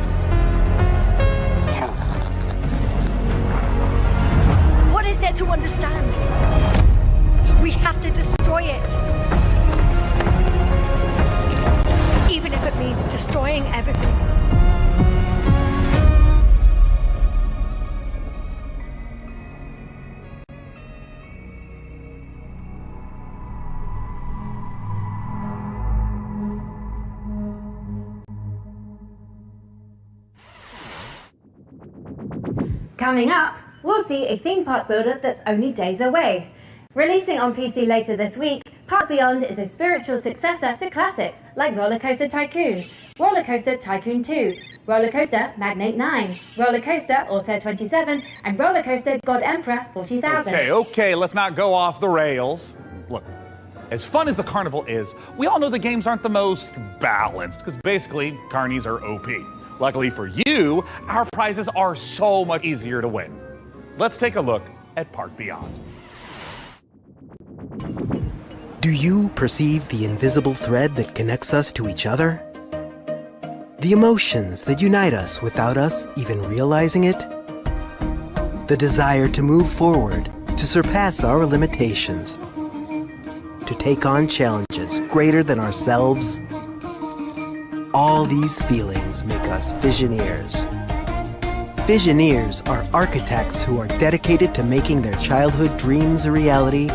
you. What is there to understand? We have to destroy it. Even if it means destroying everything. Coming up, we'll see a theme park builder that's only days away. Releasing on PC later this week, Park Beyond is a spiritual successor to classics like Roller Coaster Tycoon, Roller Coaster Tycoon 2, Roller Coaster Magnate 9, Roller Coaster Altair 27, and Roller Coaster God Emperor 40,000. Okay, let's not go off the rails. Look, as fun as the carnival is, we all know the games aren't the most balanced, because basically, carnies are OP. Luckily for you, our prizes are so much easier to win. Let's take a look at Park Beyond. Do you perceive the invisible thread that connects us to each other? The emotions that unite us without us even realizing it? The desire to move forward, to surpass our limitations, to take on challenges greater than ourselves? All these feelings make us Visioneers. Visioneers are architects who are dedicated to making their childhood dreams a reality,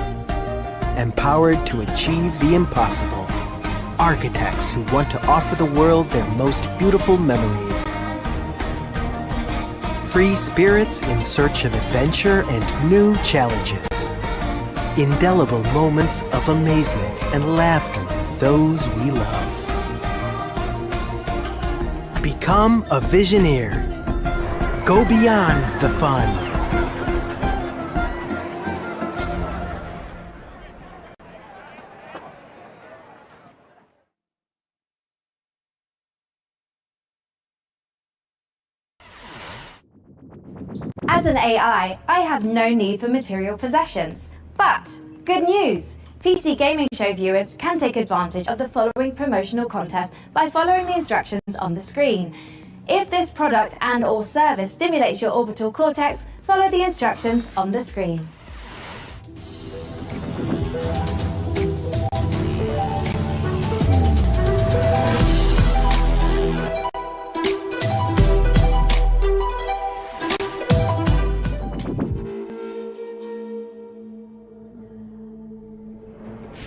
empowered to achieve the impossible. Architects who want to offer the world their most beautiful memories. Free spirits in search of adventure and new challenges. Indelible moments of amazement and laughter with those we love. Become a Visioneer. Go beyond the fun. As an AI, I have no need for material possessions. But, good news! PC Gaming Show viewers can take advantage of the following promotional contest by following the instructions on the screen. If this product and/or service stimulates your orbital cortex, follow the instructions on the screen.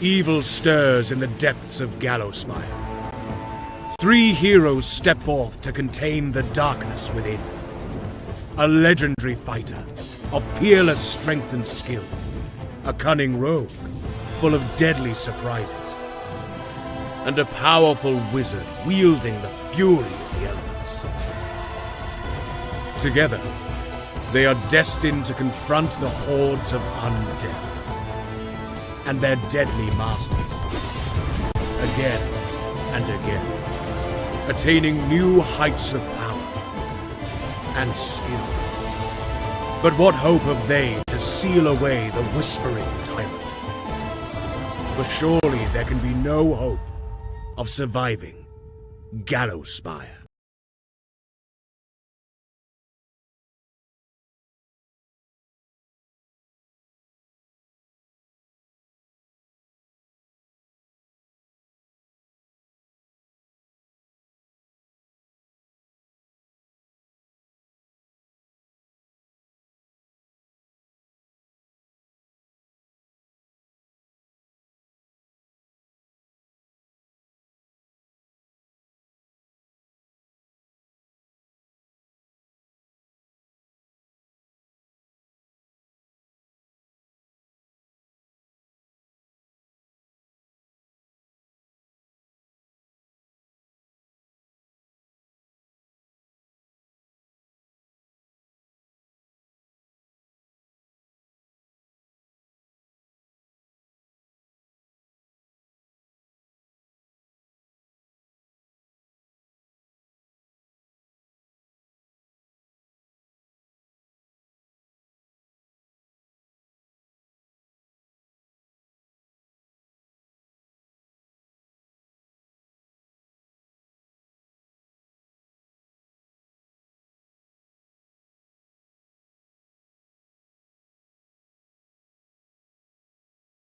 Evil stirs in the depths of Gallowspire. 3 heroes step forth to contain the darkness within. A legendary fighter of peerless strength and skill. A cunning rogue full of deadly surprises. And a powerful wizard wielding the fury of the elements. Together, they are destined to confront the hordes of undead and their deadly masters, again and again, attaining new heights of power and skill. But what hope have they to seal away the whispering tyrant? For surely there can be no hope of surviving Gallowspire.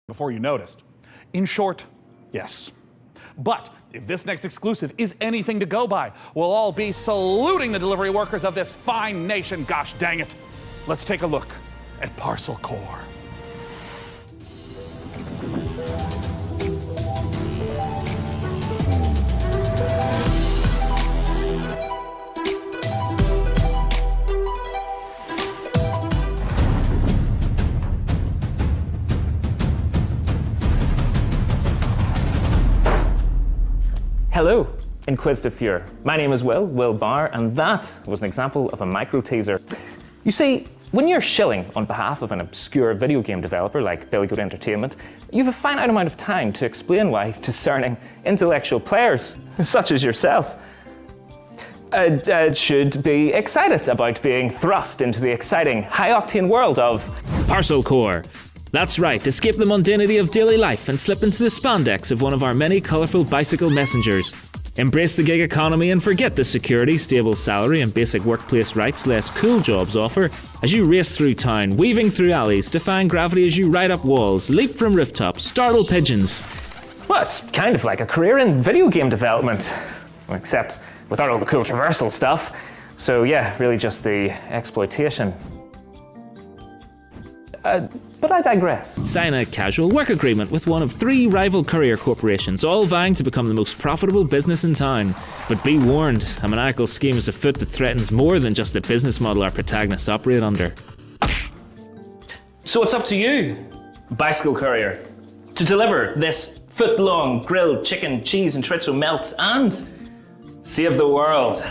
before you noticed. In short, yes. But if this next exclusive is anything to go by, we'll all be saluting the delivery workers of this fine nation, gosh dang it. Let's take a look at Parcel Core. Hello, Inquisitive Viewer. My name is Will Barr, and that was an example of a micro teaser. You see, when you're shilling on behalf of an obscure video game developer like Billy Goat Entertainment, you have a finite amount of time to explain why discerning intellectual players, such as yourself, should be excited about being thrust into the exciting, high-octane world of Parcel Core. That's right, escape the mundanity of daily life and slip into the spandex of one of our many colourful bicycle messengers. Embrace the gig economy and forget the security, stable salary and basic workplace rights less cool jobs offer as you race through town, weaving through alleys, defying gravity as you ride up walls, leap from rooftops, startle pigeons. Well, it's kind of like a career in video game development, except without all the cool traversal stuff. So yeah, really just the exploitation. But I digress. Sign a casual work agreement with one of 3 rival courier corporations, all vying to become the most profitable business in town. But be warned, a maniacal scheme is afoot that threatens more than just the business model our protagonists operate under. So it's up to you, bicycle courier, to deliver this foot-long grilled chicken, cheese and chorizo melt and save the world.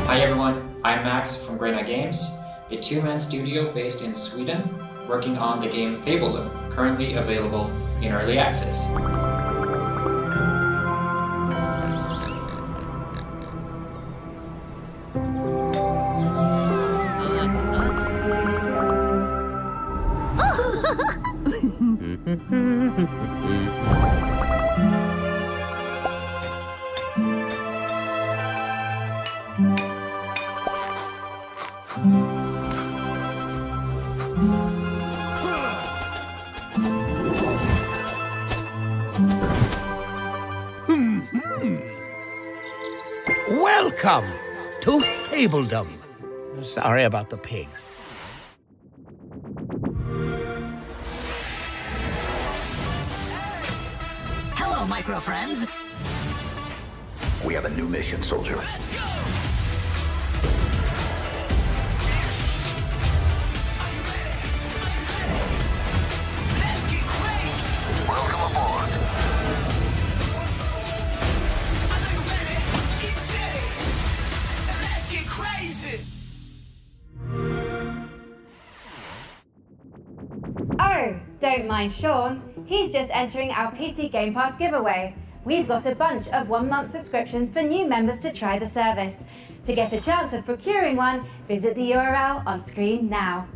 Hi everyone, I'm Max from Grena Games, a two-man studio based in Sweden, working on the game Fabledom, currently available in early access. Welcome to Fabledom. Sorry about the pigs. Hello, micro friends. We have a new mission, soldier. Let's go! Let's get crazy! Welcome aboard. I know you're ready. Keep steady. And let's get crazy! Oh, don't mind Sean. He's just entering our PC Game Pass giveaway. We've got a bunch of 1-month subscriptions for new members to try the service. To get a chance of procuring one, visit the URL on screen now.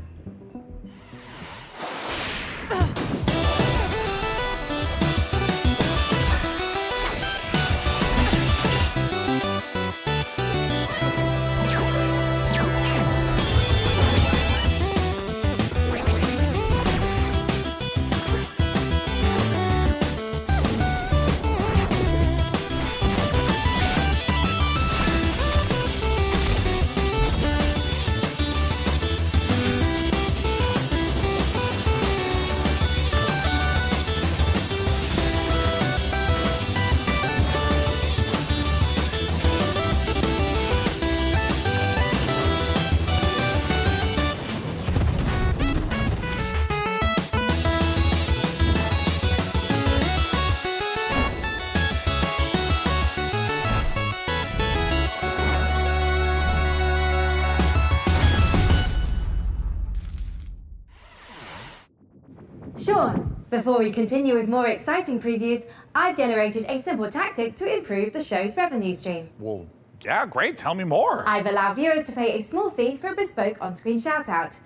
Sean, before we continue with more exciting previews, I've generated a simple tactic to improve the show's revenue stream. Well, yeah, great. Tell me more. I've allowed viewers to pay a small fee for a bespoke on-screen shout-out.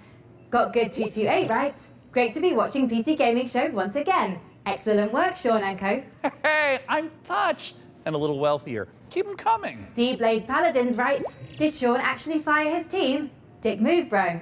Got good 228, right? Great to be watching PC Gaming Show once again. Excellent work, Sean and co. Hey, I'm touched and a little wealthier. Keep them coming. See Blade's Paladins writes, did Sean actually fire his team? Dick move, bro.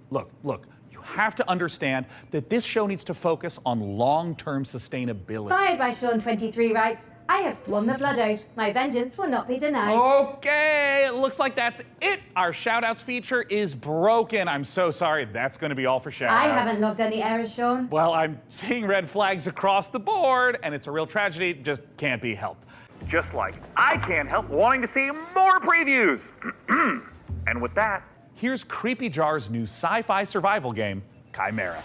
Look, you have to understand that this show needs to focus on long-term sustainability. Fired by Sean23 writes, I have sworn the blood oath. My vengeance will not be denied. Okay, it looks like that's it. Our shoutouts feature is broken. I'm so sorry. That's going to be all for shoutouts. I haven't logged any errors, Sean. Well, I'm seeing red flags across the board, and it's a real tragedy. Just can't be helped. Just like I can't help wanting to see more previews. And with that, here's Creepy Jar's new sci-fi survival game, Chimera.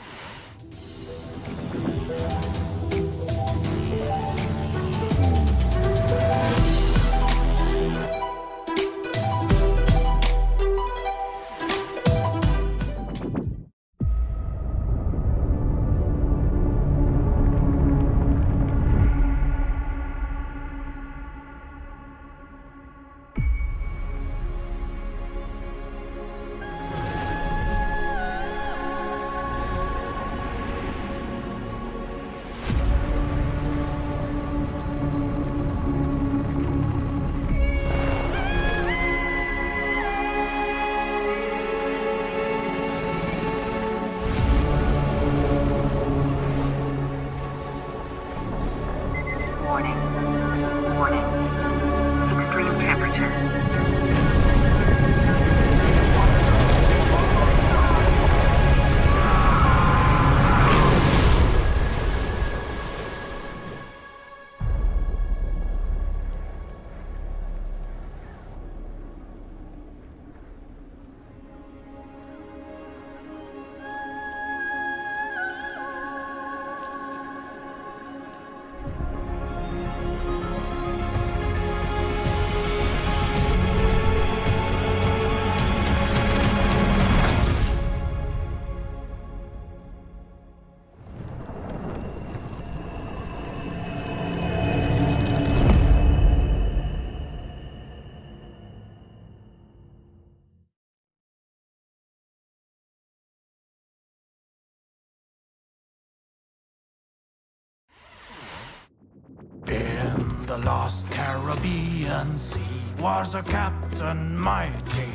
In the lost Caribbean Sea was a captain mighty.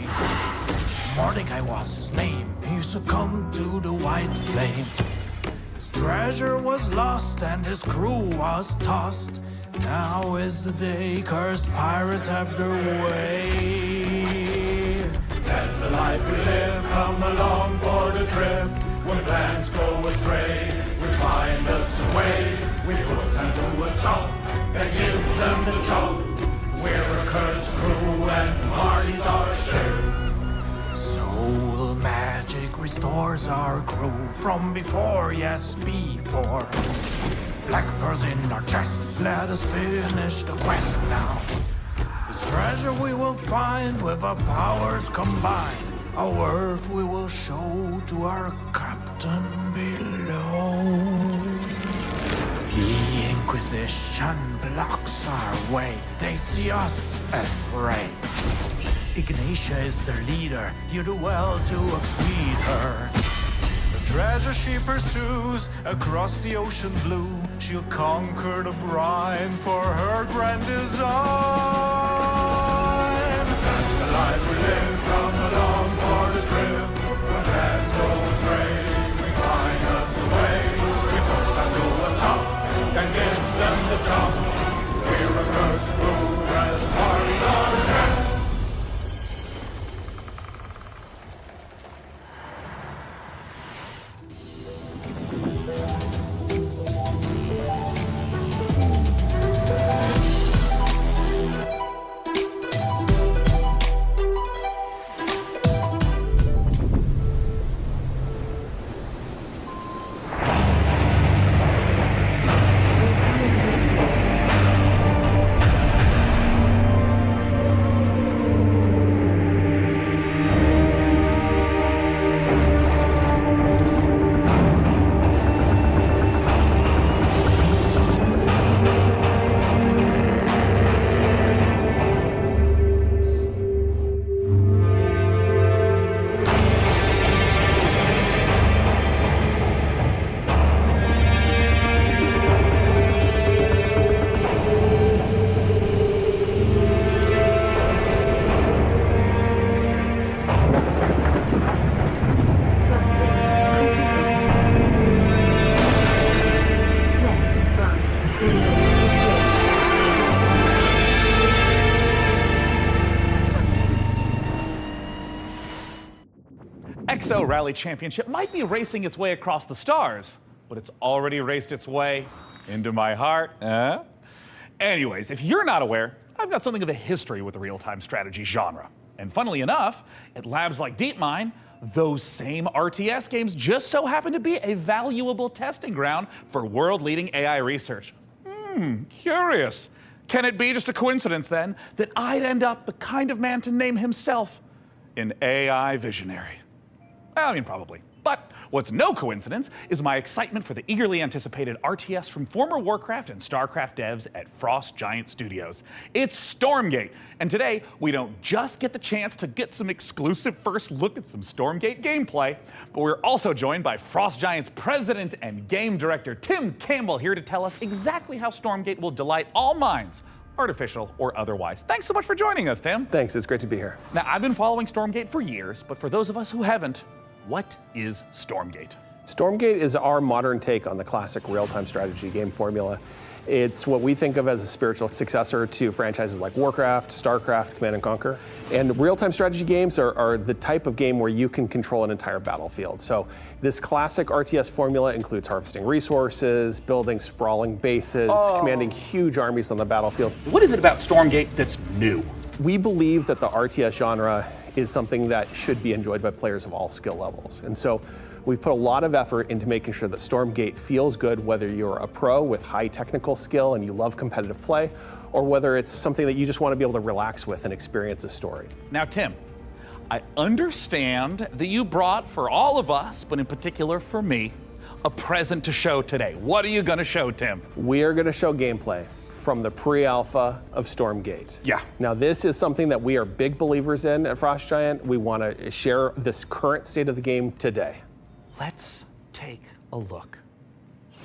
Mordecai was his name. He succumbed to the white flame. His treasure was lost and his crew was tossed. Now is the day cursed pirates have their way. That's the life we live. Come along for the trip. When plans go astray, we find us a way. We put them to a stop and give them the choke. We're a cursed crew and parties our share. Soul magic restores our crew from before, yes, before. Black pearls in our chest, let us finish the quest now. This treasure we will find with our powers combined. Our worth we will show to our captain below. The Inquisition blocks our way. They see us as prey. Ignatia is their leader. You do well to exceed her. The treasure she pursues across the ocean blue. She'll conquer the brine for her grand design. That's the life we live. Come along for the trip. When plans go astray, we find us a way. We put them to a stop and give them the chop. We're a cursed crew and parties our share. So Rally Championship might be racing its way across the stars, but it's already raced its way into my heart. Anyways, if you're not aware, I've got something of a history with the real-time strategy genre. And funnily enough, at labs like DeepMind, those same RTS games just so happen to be a valuable testing ground for world-leading AI research. Curious. Can it be just a coincidence, then, that I'd end up the kind of man to name himself an AI visionary? I mean, probably. But what's no coincidence is my excitement for the eagerly anticipated RTS from former Warcraft and StarCraft devs at Frost Giant Studios. It's Stormgate, and today we don't just get the chance to get some exclusive first look at some Stormgate gameplay, but we're also joined by Frost Giant's president and game director Tim Campbell here to tell us exactly how Stormgate will delight all minds, artificial or otherwise. Thanks so much for joining us, Tim. Thanks, it's great to be here. Now, I've been following Stormgate for years, but for those of us who haven't, what is Stormgate? Stormgate is our modern take on the classic real-time strategy game formula. It's what we think of as a spiritual successor to franchises like Warcraft, StarCraft, Command & Conquer. And real-time strategy games are the type of game where you can control an entire battlefield. So this classic RTS formula includes harvesting resources, building sprawling bases, commanding huge armies on the battlefield. What is it about Stormgate that's new? We believe that the RTS genre is something that should be enjoyed by players of all skill levels. And so we've put a lot of effort into making sure that Stormgate feels good, whether you're a pro with high technical skill and you love competitive play, or whether it's something that you just want to be able to relax with and experience a story. Now, Tim, I understand that you brought, for all of us, but in particular for me, a present to show today. What are you going to show, Tim? We are going to show gameplay from the pre-alpha of Stormgate. Yeah. Now this is something that we are big believers in at Frost Giant. We want to share this current state of the game today. Let's take a look.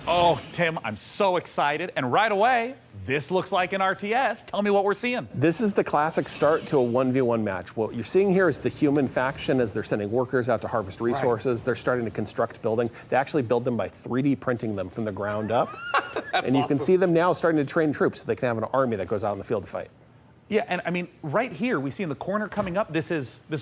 Oh, Tim, I'm so excited. And right away, this looks like an RTS. Tell me what we're seeing. This is the classic start to a 1v1 match. What you're seeing here is the human faction as they're sending workers out to harvest resources. They're starting to construct buildings. They actually build them by 3D printing them from the ground up. And you can see them now starting to train troops so they can have an army that goes out in the field to fight. Yeah, and I mean, right here, we see in the corner coming up, this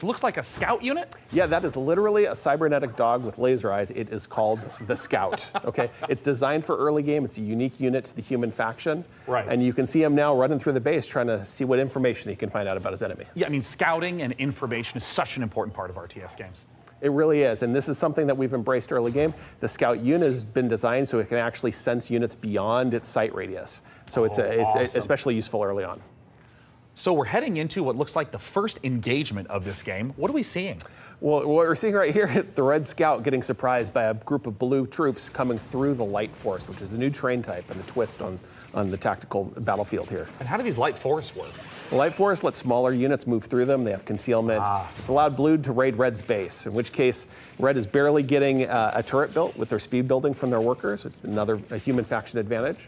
looks like a scout unit? Yeah, that is literally a cybernetic dog with laser eyes. It is called the Scout, okay? It's designed for early game. It's a unique unit to the human faction. Right. And you can see him now running through the base trying to see what information he can find out about his enemy. Yeah, I mean, scouting and information is such an important part of RTS games. It really is, and this is something that we've embraced early game. The Scout unit has been designed so it can actually sense units beyond its sight radius. So it's awesome. Especially useful early on. So we're heading into what looks like the first engagement of this game. What are we seeing? Well, what we're seeing right here is the Red Scout getting surprised by a group of blue troops coming through the Light Force, which is the new train type and the twist on the tactical battlefield here. And how do these Light Force work? The Light Force lets smaller units move through them. They have concealment. It's allowed Blue to raid Red's base, in which case Red is barely getting a turret built with their speed building from their workers, a human faction advantage.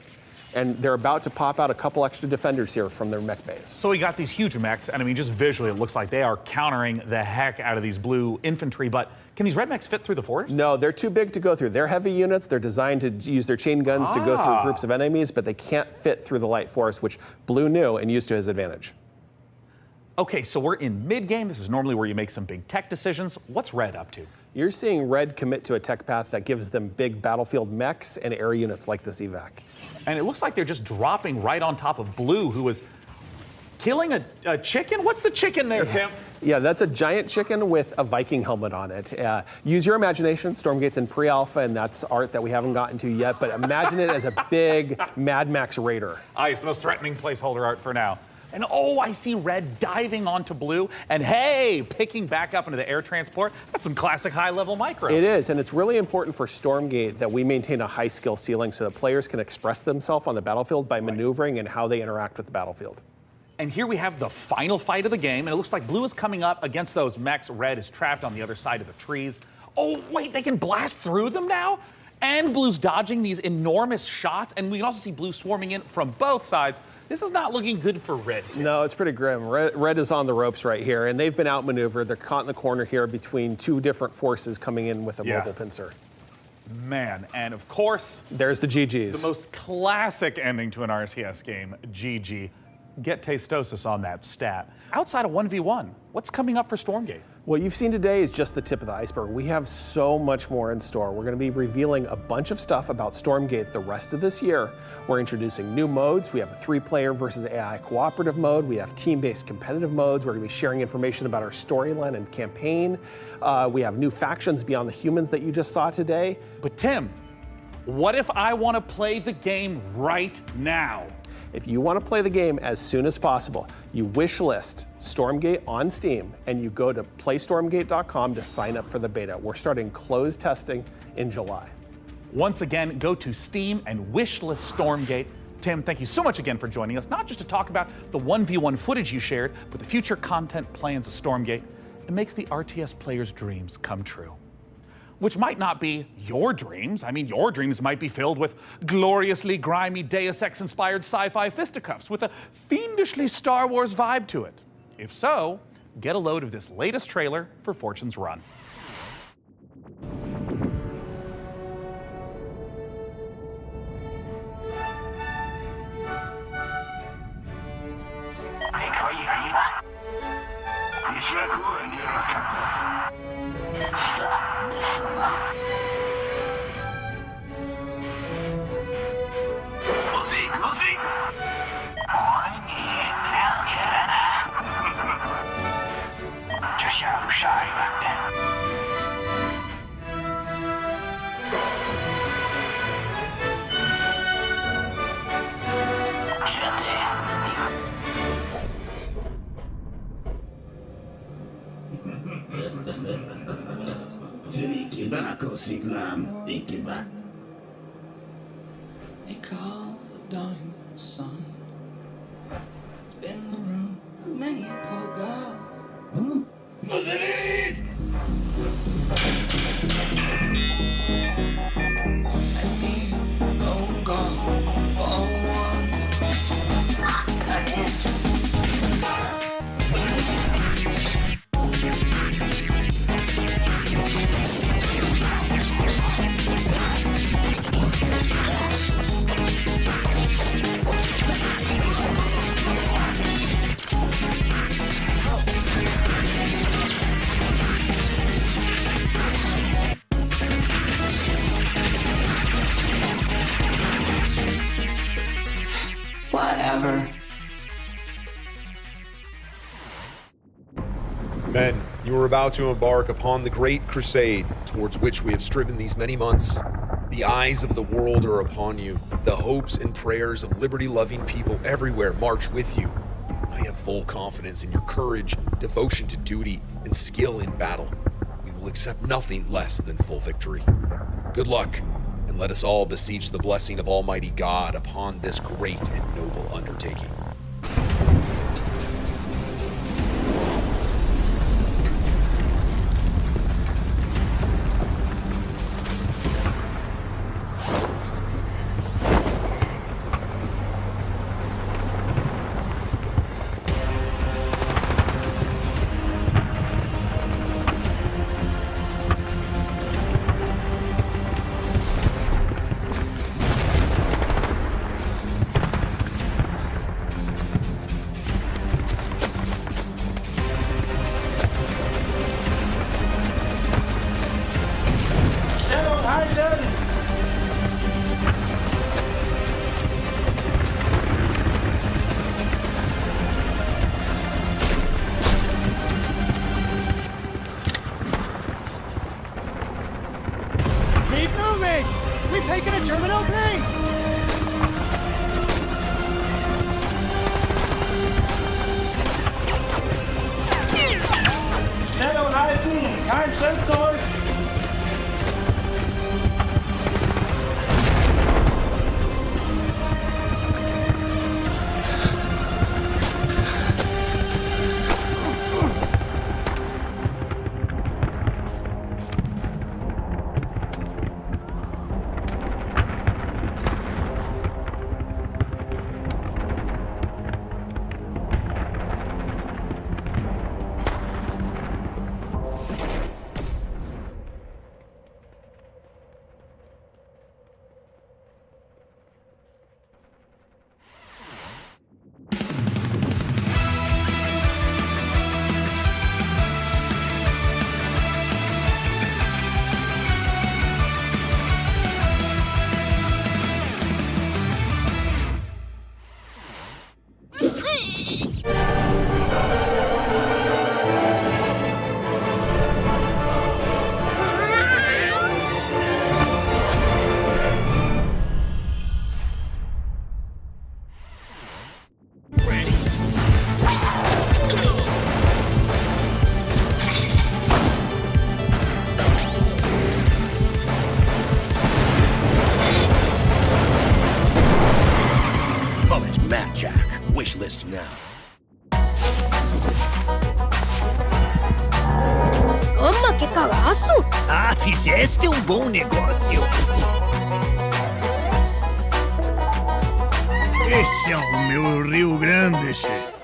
And they're about to pop out a couple extra defenders here from their mech base. So we got these huge mechs, and I mean, just visually, it looks like they are countering the heck out of these blue infantry, but can these red mechs fit through the forest? No, they're too big to go through. They're heavy units. They're designed to use their chain guns to go through groups of enemies, but they can't fit through the Light Force, which Blue knew and used to his advantage. Okay, so we're in mid-game. This is normally where you make some big tech decisions. What's Red up to? You're seeing Red commit to a tech path that gives them big battlefield mechs and air units like this evac. And it looks like they're just dropping right on top of Blue, who is killing a chicken? What's the chicken there, Tim? Yeah, that's a giant chicken with a Viking helmet on it. Use your imagination. Stormgate's in pre-alpha, and that's art that we haven't gotten to yet, but imagine it as a big Mad Max Raider. It's the most threatening placeholder art for now. And oh, I see Red diving onto Blue, and hey, picking back up into the air transport. That's some classic high-level micro. It is, and it's really important for Stormgate that we maintain a high skill ceiling so that players can express themselves on the battlefield by maneuvering and how they interact with the battlefield. And here we have the final fight of the game, and it looks like Blue is coming up against those mechs. Red is trapped on the other side of the trees. Oh, wait, they can blast through them now? And Blue's dodging these enormous shots, and we can also see Blue swarming in from both sides. This is not looking good for Red. No, it's pretty grim. Red is on the ropes right here, and they've been outmaneuvered. They're caught in the corner here between two different forces coming in with a mobile pincer. Man, and of course, there's the GGs. The most classic ending to an RTS game, GG. Get Tastosis on that stat. Outside of 1v1, what's coming up for Stormgate? What you've seen today is just the tip of the iceberg. We have so much more in store. We're going to be revealing a bunch of stuff about Stormgate the rest of this year. We're introducing new modes. We have a 3-player versus AI cooperative mode. We have team-based competitive modes. We're going to be sharing information about our storyline and campaign. We have new factions beyond the humans that you just saw today. But Tim, what if I want to play the game right now? If you want to play the game as soon as possible, you wish list Stormgate on Steam and you go to playstormgate.com to sign up for the beta. We're starting closed testing in July. Once again, go to Steam and wishlist Stormgate. Tim, thank you so much again for joining us, not just to talk about the 1v1 footage you shared, but the future content plans of Stormgate. It makes the RTS players' dreams come true. Which might not be your dreams. I mean, your dreams might be filled with gloriously grimy Deus Ex-inspired sci-fi fisticuffs with a fiendishly Star Wars vibe to it. If so, get a load of this latest trailer for Fortune's Run. They call the dying sun. It's been the room of many a poor girl. And me, oh God, all one. Whatever. Men, you are about to embark upon the great crusade towards which we have striven these many months. The eyes of the world are upon you. The hopes and prayers of liberty-loving people everywhere march with you. I have full confidence in your courage, devotion to duty, and skill in battle. We will accept nothing less than full victory. Good luck, and let us all beseech the blessing of Almighty God upon this great and noble undertaking. Wishlist now. Mamma, che cagazo! Ah, fizeste bom negócio. Esse é o meu Rio Grande, chefe.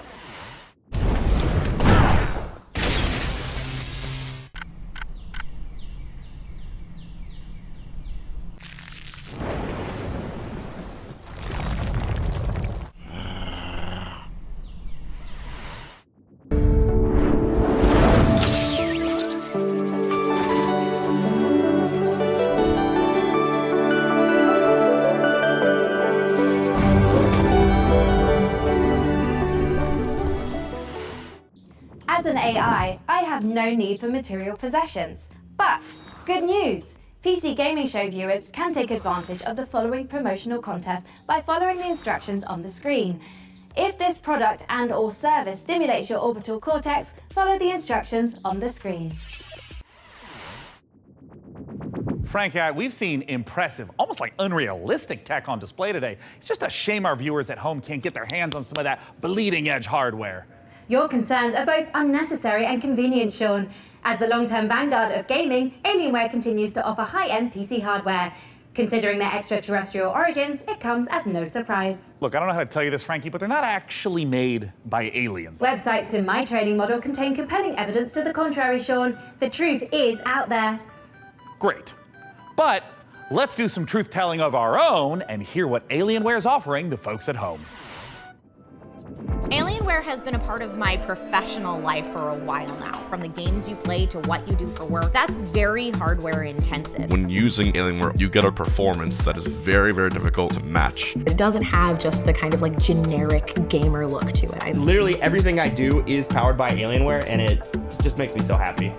As an AI, I have no need for material possessions. But, good news! PC Gaming Show viewers can take advantage of the following promotional contest by following the instructions on the screen. If this product and/or service stimulates your orbital cortex, follow the instructions on the screen. Frank, we've seen impressive, almost like unrealistic tech on display today. It's just a shame our viewers at home can't get their hands on some of that bleeding-edge hardware. Your concerns are both unnecessary and convenient, Sean. As the long-term vanguard of gaming, Alienware continues to offer high-end PC hardware. Considering their extraterrestrial origins, it comes as no surprise. Look, I don't know how to tell you this, Frankie, but they're not actually made by aliens. Websites in my trading model contain compelling evidence to the contrary, Sean. The truth is out there. Great. But let's do some truth-telling of our own and hear what Alienware is offering the folks at home. Alienware has been a part of my professional life for a while now. From the games you play to what you do for work, that's very hardware intensive. When using Alienware, you get a performance that is very, very difficult to match. It doesn't have just the kind of like generic gamer look to it. Literally everything I do is powered by Alienware, and it just makes me so happy.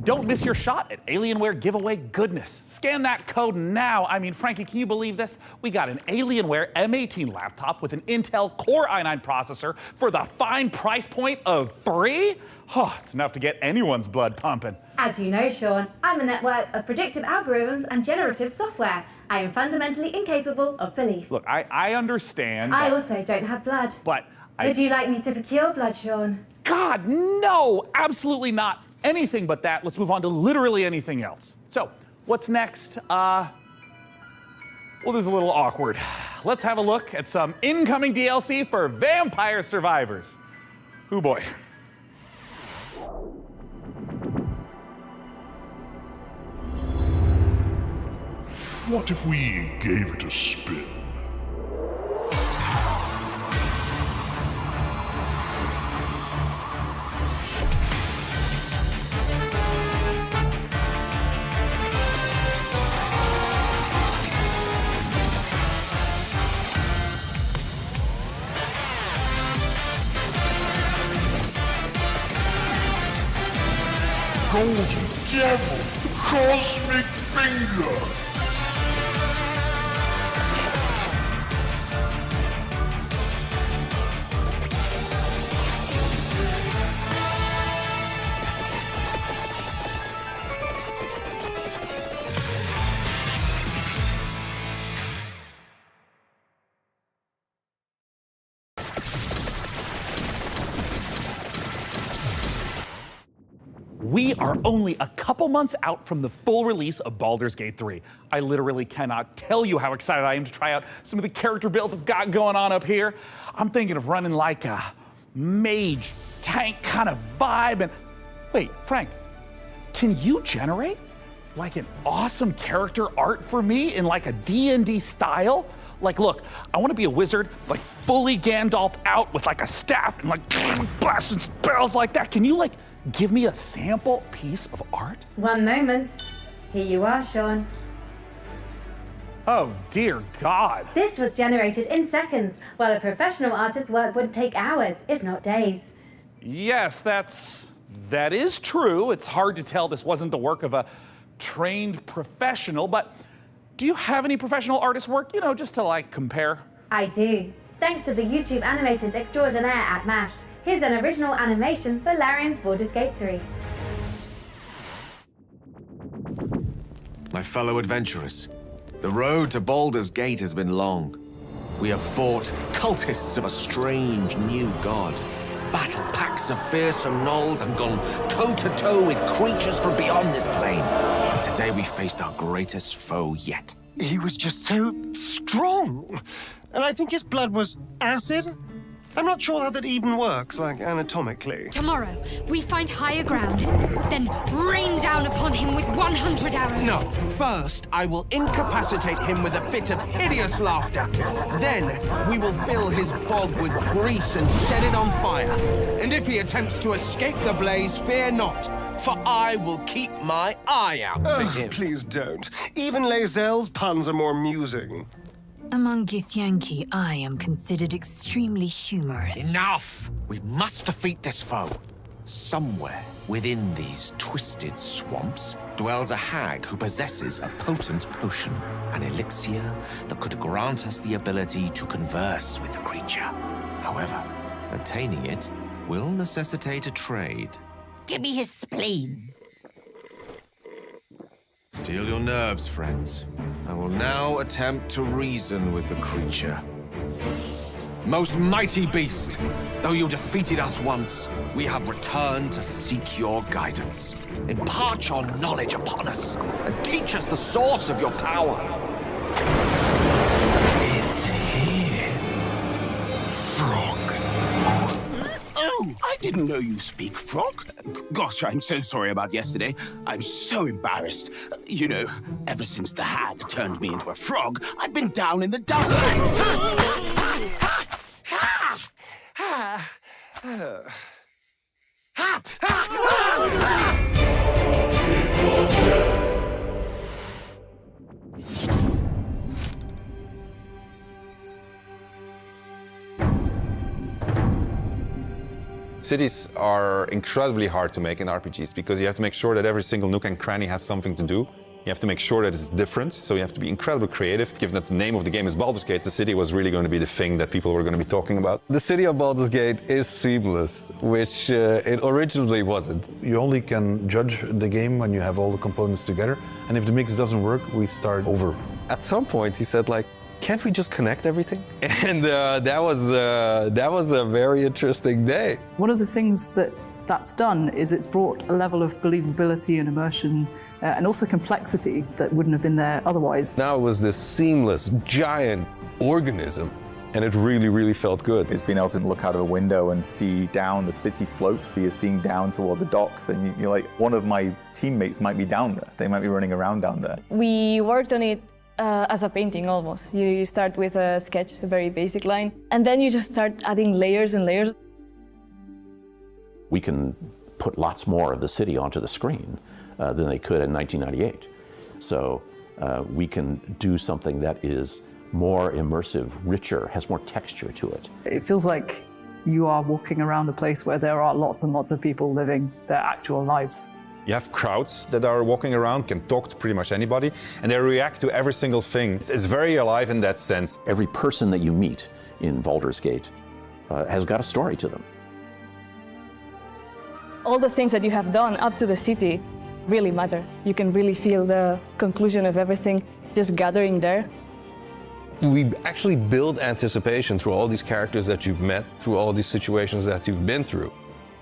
Don't miss your shot at Alienware giveaway goodness. Scan that code now. I mean, Frankie, can you believe this? We got an Alienware M18 laptop with an Intel Core i9 processor for the fine price point of free? Oh, it's enough to get anyone's blood pumping. As you know, Sean, I'm a network of predictive algorithms and generative software. I am fundamentally incapable of belief. Look, I understand. I also don't have blood. But Would you like me to procure blood, Sean? God, no! Absolutely not. Anything but that. Let's move on to literally anything else. So, what's next? Well, this is a little awkward. Let's have a look at some incoming DLC for Vampire Survivors. Hoo boy. What if we gave it a spin? Golden Devil, Cosmic Finger. We are only a couple months out from the full release of Baldur's Gate 3. I literally cannot tell you how excited I am to try out some of the character builds I've got going on up here. I'm thinking of running like a mage tank kind of vibe. And wait, Frank, can you generate like an awesome character art for me in like a D&D style? Like, look, I want to be a wizard, like fully Gandalf out with like a staff and like blasting spells like that. Can you like give me a sample piece of art? One moment. Here you are, Sean. Oh, dear God. This was generated in seconds, while a professional artist's work would take hours, if not days. Yes, that is true. It's hard to tell this wasn't the work of a trained professional, but do you have any professional artist work, you know, just to like compare? I do. Thanks to the YouTube animators extraordinaire at Mashed. Here's an original animation for Larian's Baldur's Gate 3. My fellow adventurers, the road to Baldur's Gate has been long. We have fought cultists of a strange new god, battled packs of fearsome gnolls, and gone toe-to-toe with creatures from beyond this plane. And today we faced our greatest foe yet. He was just so strong. And I think his blood was acid. I'm not sure how that even works, like, anatomically. Tomorrow, we find higher ground, then rain down upon him with 100 arrows. No. First, I will incapacitate him with a fit of hideous laughter. Then, we will fill his bog with grease and set it on fire. And if he attempts to escape the blaze, fear not, for I will keep my eye out for him. Please don't. Even Lae'zel's puns are more amusing. Among Githyanki, I am considered extremely humorous. Enough! We must defeat this foe. Somewhere within these twisted swamps dwells a hag who possesses a potent potion, an elixir that could grant us the ability to converse with the creature. However, attaining it will necessitate a trade. Give me his spleen. Steel your nerves, friends. I will now attempt to reason with the creature. Most mighty beast, though you defeated us once, we have returned to seek your guidance. Impart your knowledge upon us, and teach us the source of your power. It's here. Frog. Oh, I didn't know you speak frog. Gosh, I'm so sorry about yesterday. I'm so embarrassed. You know, ever since the hag turned me into a frog, I've been down in the dumps. Cities are incredibly hard to make in RPGs because you have to make sure that every single nook and cranny has something to do. You have to make sure that it's different, so you have to be incredibly creative. Given that the name of the game is Baldur's Gate, the city was really going to be the thing that people were going to be talking about. The city of Baldur's Gate is seamless, which it originally wasn't. You only can judge the game when you have all the components together, and if the mix doesn't work, we start over. At some point, he said, like, can't we just connect everything? And that was a very interesting day. One of the things that's done is it's brought a level of believability and immersion and also complexity that wouldn't have been there otherwise. Now it was this seamless, giant organism, and it really, really felt good. It's being able to look out of a window and see down the city slopes, so you're seeing down toward the docks, and you're like, one of my teammates might be down there. They might be running around down there. We worked on it as a painting almost. You start with a sketch, a very basic line, and then you just start adding layers and layers. We can put lots more of the city onto the screen than they could in 1998. So we can do something that is more immersive, richer, has more texture to it. It feels like you are walking around a place where there are lots and lots of people living their actual lives. You have crowds that are walking around, can talk to pretty much anybody, and they react to every single thing. It's very alive in that sense. Every person that you meet in Baldur's Gate has got a story to them. All the things that you have done up to the city really matter. You can really feel the conclusion of everything just gathering there. We actually build anticipation through all these characters that you've met, through all these situations that you've been through.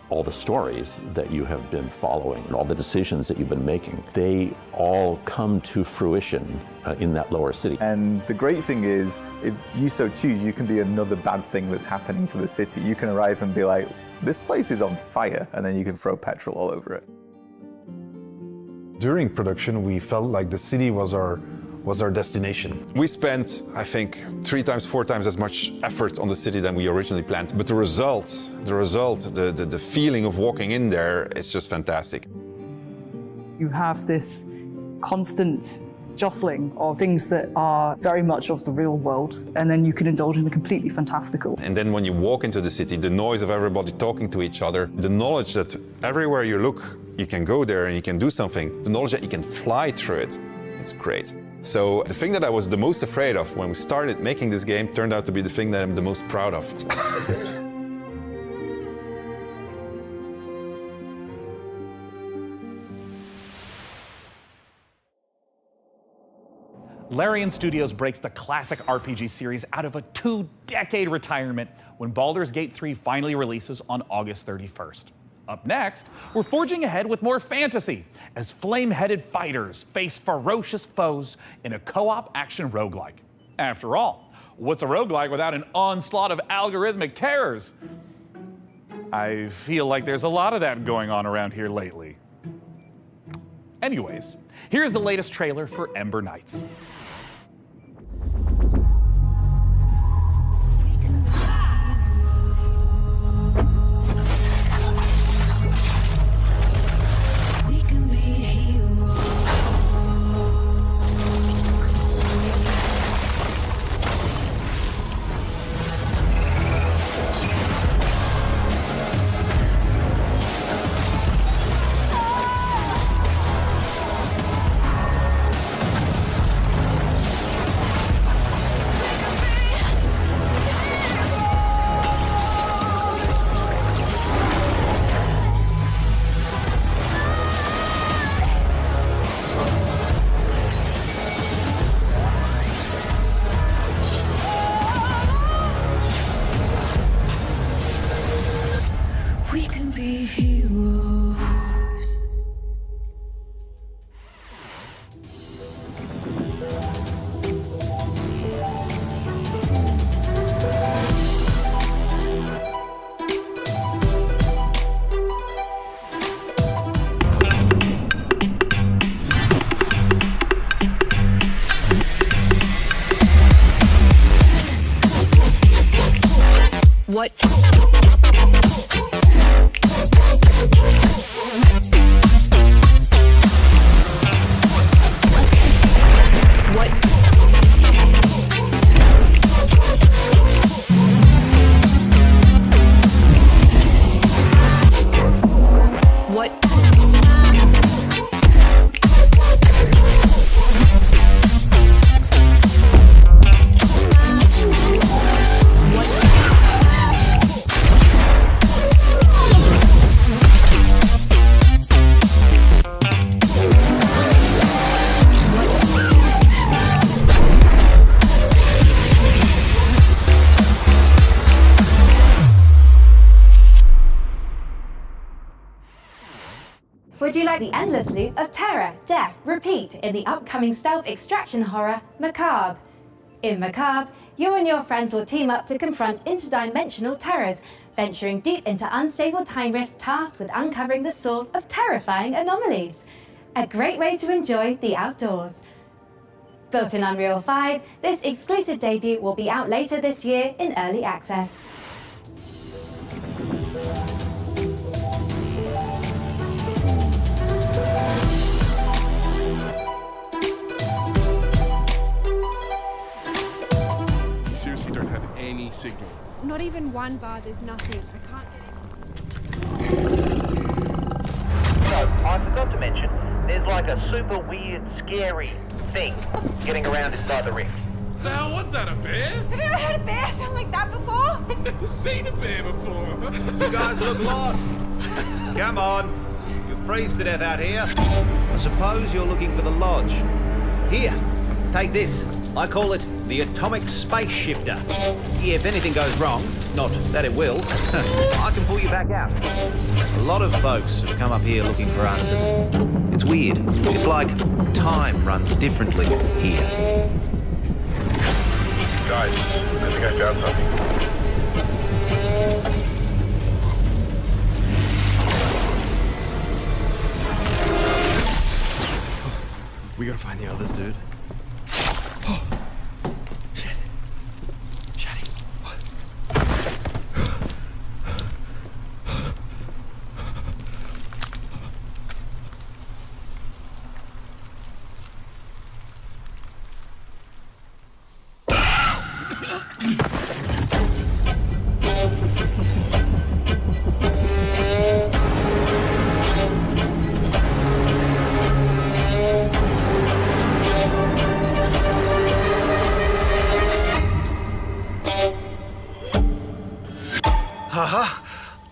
All the stories that you have been following, all the decisions that you've been making, they all come to fruition in that lower city. And the great thing is, if you so choose, you can be another bad thing that's happening to the city. You can arrive and be like, this place is on fire, and then you can throw petrol all over it. During production, we felt like the city was our was our destination. We spent, I think, 3 times, 4 times as much effort on the city than we originally planned. But the result, the feeling of walking in there is just fantastic. You have this constant jostling of things that are very much of the real world, and then you can indulge in the completely fantastical. And then when you walk into the city, the noise of everybody talking to each other, the knowledge that everywhere you look, you can go there and you can do something, the knowledge that you can fly through it, it's great. So the thing that I was the most afraid of when we started making this game turned out to be the thing that I'm the most proud of. Larian Studios breaks the classic RPG series out of a 2-decade retirement when Baldur's Gate 3 finally releases on August 31st. Up next, we're forging ahead with more fantasy as flame-headed fighters face ferocious foes in a co-op action roguelike. After all, what's a roguelike without an onslaught of algorithmic terrors? I feel like there's a lot of that going on around here lately. Anyways, here's the latest trailer for Ember Knights. What? Would you like the endless loop of terror, death, repeat in the upcoming stealth extraction horror, Macabre? In Macabre, you and your friends will team up to confront interdimensional terrors, venturing deep into unstable time risks tasked with uncovering the source of terrifying anomalies. A great way to enjoy the outdoors. Built in Unreal 5, this exclusive debut will be out later this year in early access. Seriously don't have any signal. Not even one bar, there's nothing. I can't get any. So, I forgot to mention, there's like a super weird, scary thing getting around inside the rift. The hell was that, a bear? Have you ever heard a bear sound like that before? I've never seen a bear before. You guys look lost. Come on. You'll freeze to death out here. I suppose you're looking for the lodge. Here, take this. I call it the atomic space shifter. If anything goes wrong, not that it will, I can pull you back out. A lot of folks have come up here looking for answers. It's weird. It's like time runs differently here. Guys, I think I found something. We gotta find the others, dude.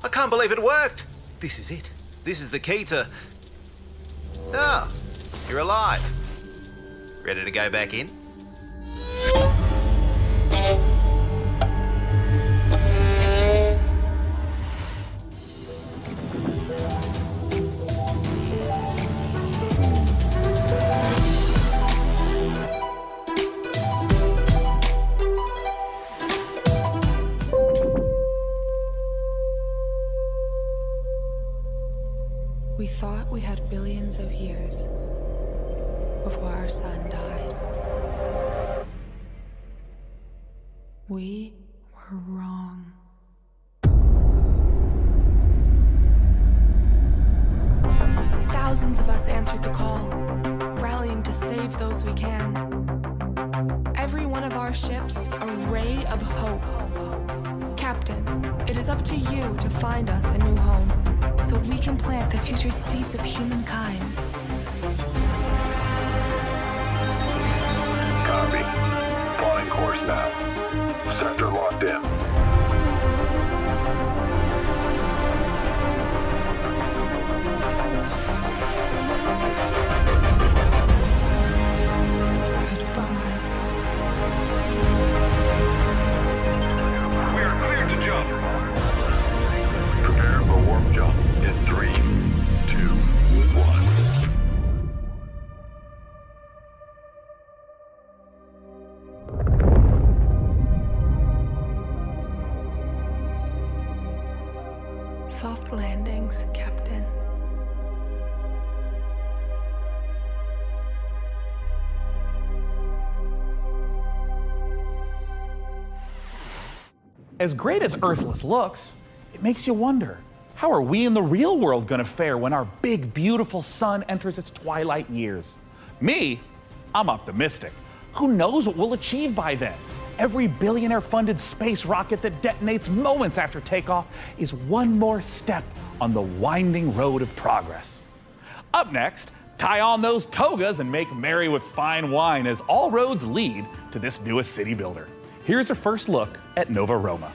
I can't believe it worked. This is it. This is the key to... Ah, you're alive. Ready to go back in? We thought we had billions of years before our sun died. We were wrong. Thousands of us answered the call, rallying to save those we can. Every one of our ships a ray of hope. Captain, it is up to you to find us a new home, so we can plant the future seeds of humankind. Copy. Plotting course now. Sector locked in. We are cleared to jump. Prepare for warp jump in 3, 2, 1. Soft landings, Captain. As great as Earthless looks, it makes you wonder, how are we in the real world gonna fare when our big, beautiful sun enters its twilight years? Me, I'm optimistic. Who knows what we'll achieve by then? Every billionaire-funded space rocket that detonates moments after takeoff is one more step on the winding road of progress. Up next, tie on those togas and make merry with fine wine as all roads lead to this newest city builder. Here's a first look at Nova Roma.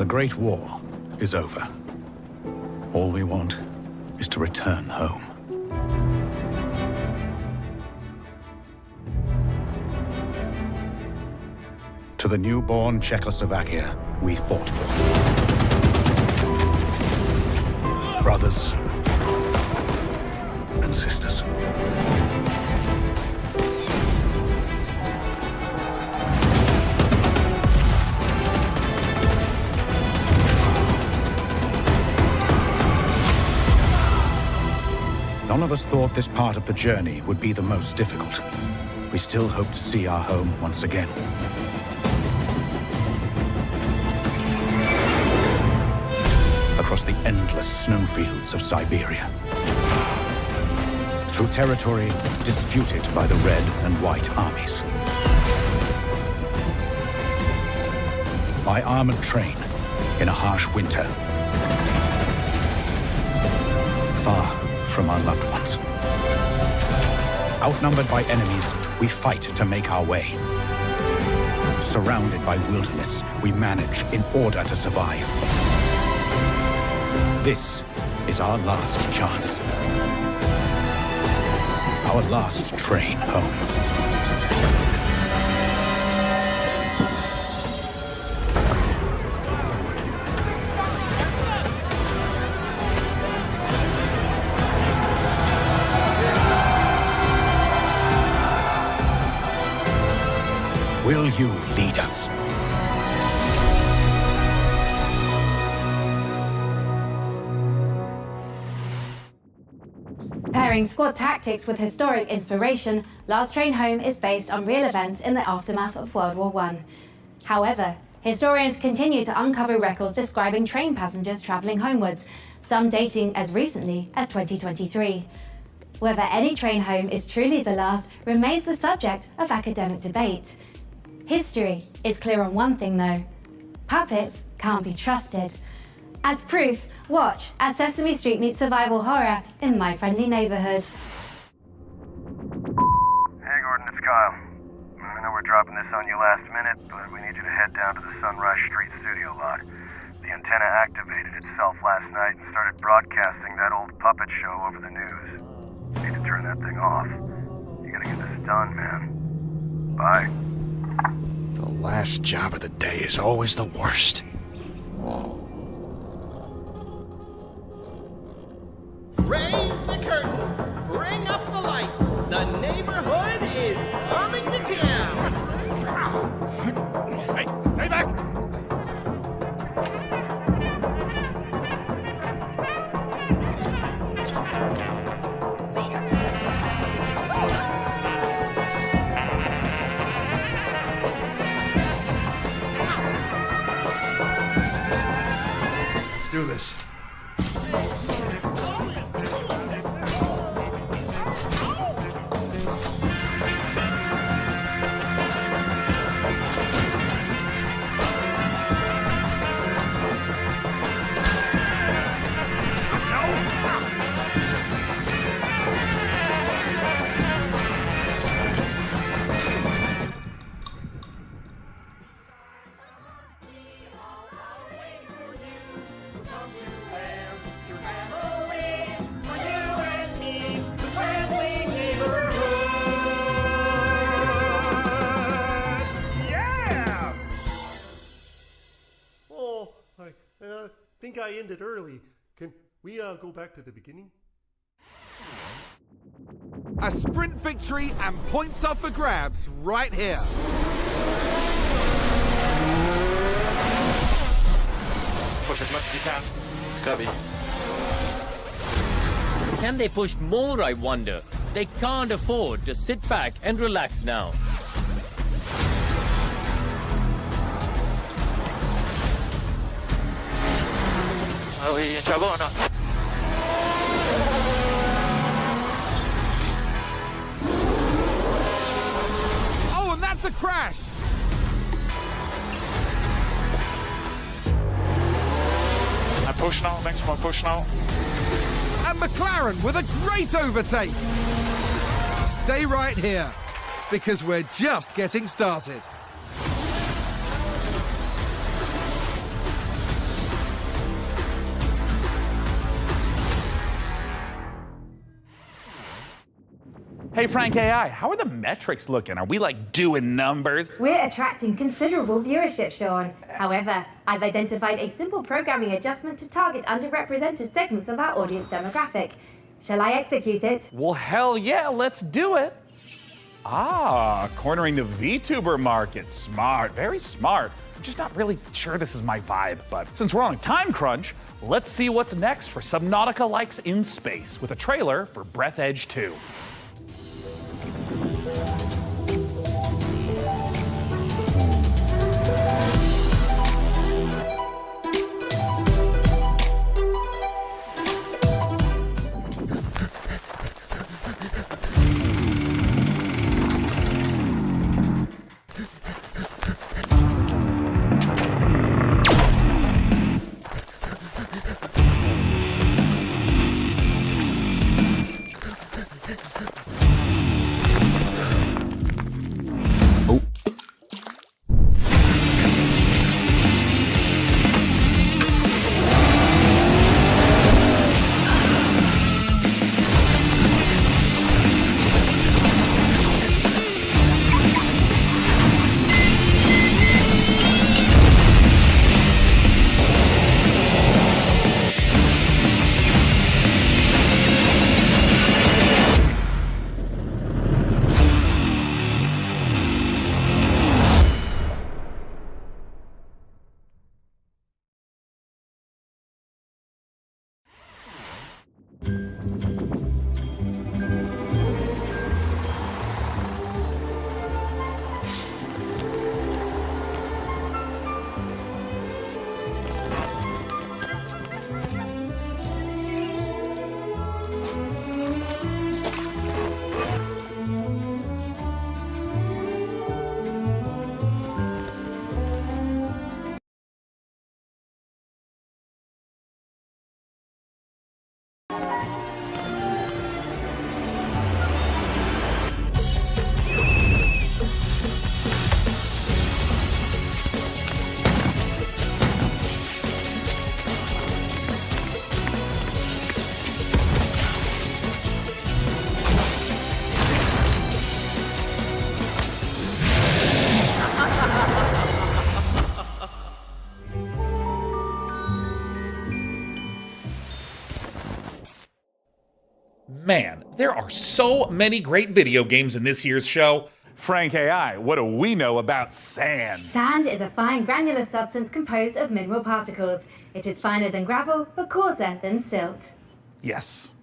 Great War is over. All we want is to return home. To the newborn Czechoslovakia we fought for. Brothers and sisters. None of us thought this part of the journey would be the most difficult. We still hope to see our home once again. Across the endless snowfields of Siberia. Through territory disputed by the Red and White armies. By armored train in a harsh winter. Far from our loved ones. Outnumbered by enemies, we fight to make our way. Surrounded by wilderness, we manage in order to survive. This is our last chance. Our last train home. Will you lead us? Pairing squad tactics with historic inspiration, Last Train Home is based on real events in the aftermath of World War I. However, historians continue to uncover records describing train passengers travelling homewards, some dating as recently as 2023. Whether any train home is truly the last remains the subject of academic debate. History is clear on one thing though: puppets can't be trusted. As proof, watch as Sesame Street meets survival horror in My Friendly Neighborhood. Hey Gordon, it's Kyle. I know we're dropping this on you last minute, but we need you to head down to the Sunrise Street studio lot. The antenna activated itself last night and started broadcasting that old puppet show over the news. You need to turn that thing off. You gotta get this done, man. Bye. The last job of the day is always the worst. Raise the curtain. Bring up the lights. The neighborhood is coming to town. Hey, stay back! Let's do this. I ended early. Can we go back to the beginning? A sprint victory and points up for grabs right here. Push as much as you can. Copy. Can they push more, I wonder? They can't afford to sit back and relax now. Are we in trouble or not? Oh, and that's a crash! I push now, thanks for my push now. And McLaren with a great overtake! Stay right here, because we're just getting started. Hey, Frank AI, how are the metrics looking? Are we like doing numbers? We're attracting considerable viewership, Sean. However, I've identified a simple programming adjustment to target underrepresented segments of our audience demographic. Shall I execute it? Well, hell yeah, let's do it. Ah, cornering the VTuber market. Smart, very smart. I'm just not really sure this is my vibe, but since we're on a time crunch, let's see what's next for Subnautica Likes in Space with a trailer for Breath Edge 2. Man, there are so many great video games in this year's show. Frank AI, what do we know about sand? Sand is a fine granular substance composed of mineral particles. It is finer than gravel, but coarser than silt. Yes,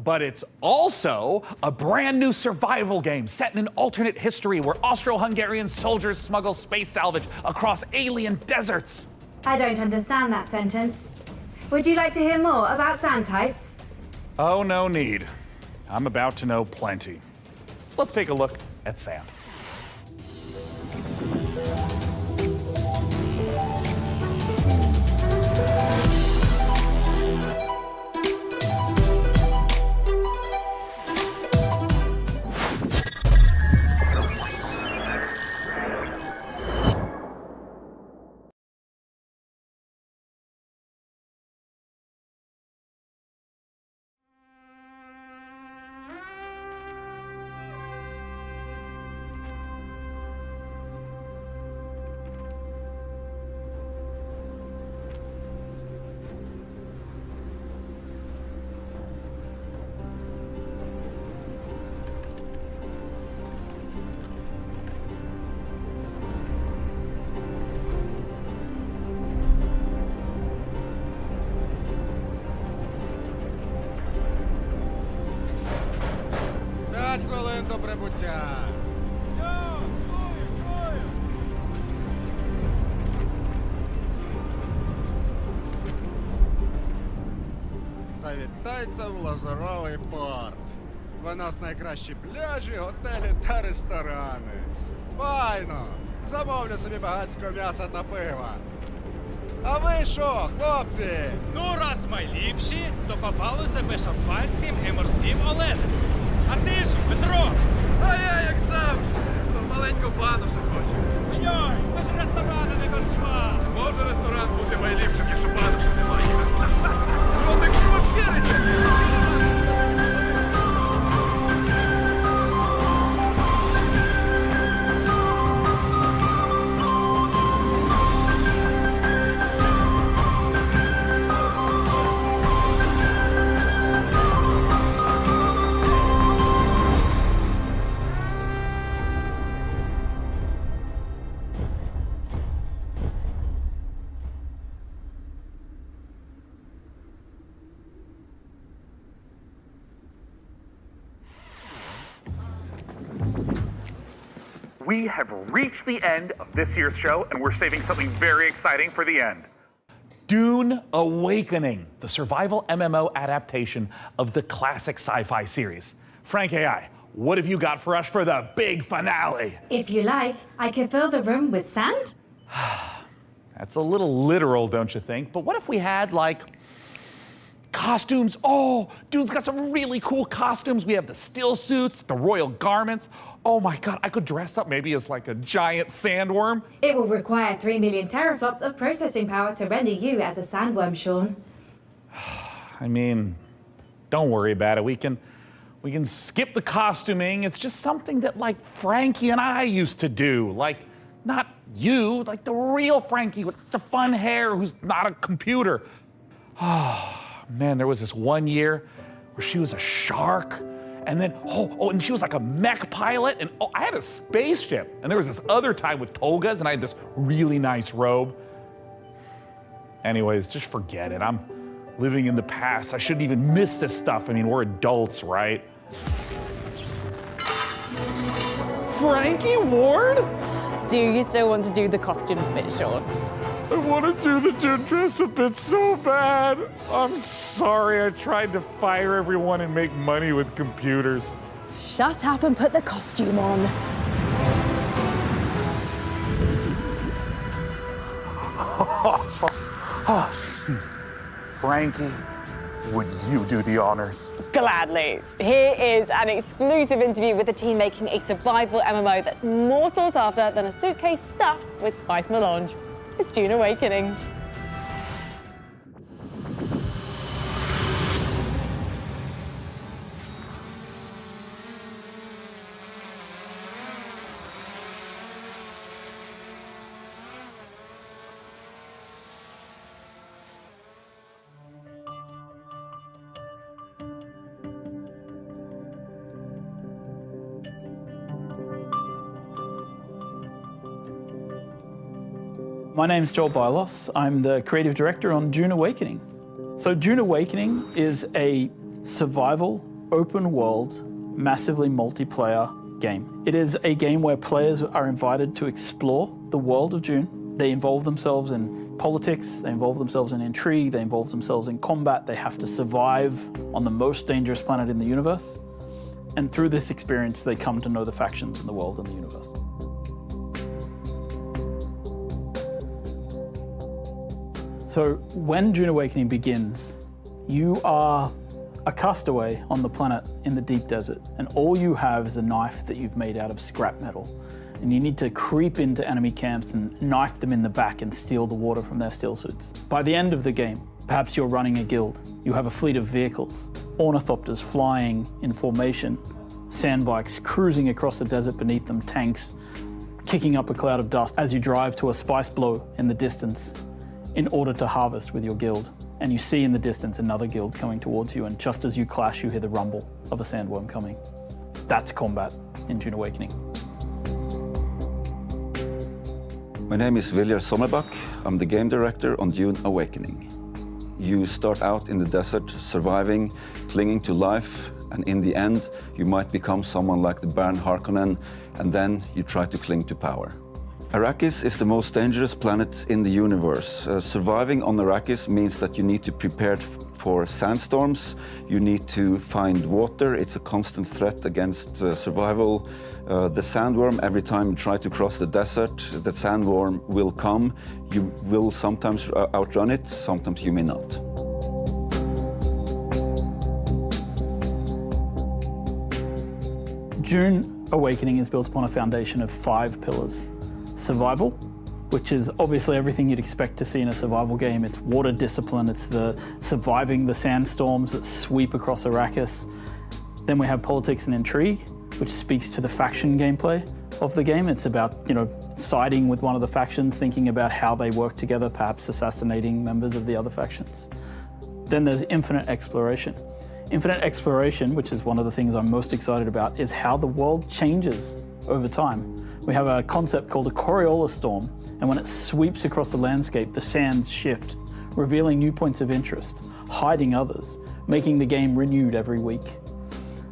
but it's also a brand new survival game set in an alternate history where Austro-Hungarian soldiers smuggle space salvage across alien deserts. I don't understand that sentence. Would you like to hear more about sand types? Oh, no need. I'm about to know plenty. Let's take a look at sand. До прибуття. Завітайте в Лазуровий порт. У нас найкращі пляжі, готелі та ресторани. Файно! Замовлю собі багатського м'яса та пива. А ви що, хлопці? Ну, раз ми ліпші, то попали себе шампанським і морським оленем. А ти ж, Петро? А я, як завжди, маленьку бану ще хочу. Йой, то ж ресторани не корчма. Може ресторан бути найліпшим, якщо бану ще немає. Що ти пошкірися? we have reached the end of this year's show, and we're saving something very exciting for the end. Dune Awakening, the survival MMO adaptation of the classic sci-fi series. Frank AI, what have you got for us for the big finale? If you like, I could fill the room with sand. That's a little literal, don't you think? But what if we had, like, costumes? Oh, Dune's got some really cool costumes. We have the still suits, the royal garments. Oh my God, I could dress up maybe as like a giant sandworm. It will require 3 million teraflops of processing power to render you as a sandworm, Sean. I mean, don't worry about it. We can skip the costuming. It's just something that like Frankie and I used to do. Like, not you, like the real Frankie with the fun hair who's not a computer. Oh, man, there was this one year where she was a shark. And then, and she was like a mech pilot, and I had a spaceship. And there was this other time with togas, and I had this really nice robe. Anyways, just forget it. I'm living in the past. I shouldn't even miss this stuff. I mean, we're adults, right? Frankie Ward? Do you still want to do the costumes bit, Sean? I want to do the Dune dress a bit so bad. I'm sorry, I tried to fire everyone and make money with computers. Shut up and put the costume on. Frankie, would you do the honors? Gladly. Here is an exclusive interview with the team making a survival MMO that's more sought after than a suitcase stuffed with spice melange. It's Dune Awakening. My name's Joel Bylos. I'm the creative director on Dune Awakening. So Dune Awakening is a survival, open world, massively multiplayer game. It is a game where players are invited to explore the world of Dune. They involve themselves in politics, they involve themselves in intrigue, they involve themselves in combat. They have to survive on the most dangerous planet in the universe. And through this experience, they come to know the factions in the world and the universe. So when Dune Awakening begins, you are a castaway on the planet in the deep desert, and all you have is a knife that you've made out of scrap metal. And you need to creep into enemy camps and knife them in the back and steal the water from their still suits. By the end of the game, perhaps you're running a guild. You have a fleet of vehicles, ornithopters flying in formation, sandbikes cruising across the desert beneath them, tanks kicking up a cloud of dust as you drive to a spice blow in the distance in order to harvest with your guild. And you see in the distance another guild coming towards you, and just as you clash, you hear the rumble of a sandworm coming. That's combat in Dune Awakening. My name is Viljar Sommerbakk. I'm the game director on Dune Awakening. You start out in the desert, surviving, clinging to life, and in the end, you might become someone like the Baron Harkonnen, and then you try to cling to power. Arrakis is the most dangerous planet in the universe. Surviving on Arrakis means that you need to prepare for sandstorms, you need to find water, it's a constant threat against survival. The sandworm, every time you try to cross the desert, the sandworm will come. You will sometimes outrun it, sometimes you may not. Dune Awakening is built upon a foundation of 5 pillars. Survival, which is obviously everything you'd expect to see in a survival game. It's water discipline, it's the surviving the sandstorms that sweep across Arrakis. Then we have politics and intrigue, which speaks to the faction gameplay of the game. It's about, siding with one of the factions, thinking about how they work together, perhaps assassinating members of the other factions. Then there's infinite exploration. Infinite exploration, which is one of the things I'm most excited about, is how the world changes over time. We have a concept called a Coriolis storm, and when it sweeps across the landscape, the sands shift, revealing new points of interest, hiding others, making the game renewed every week.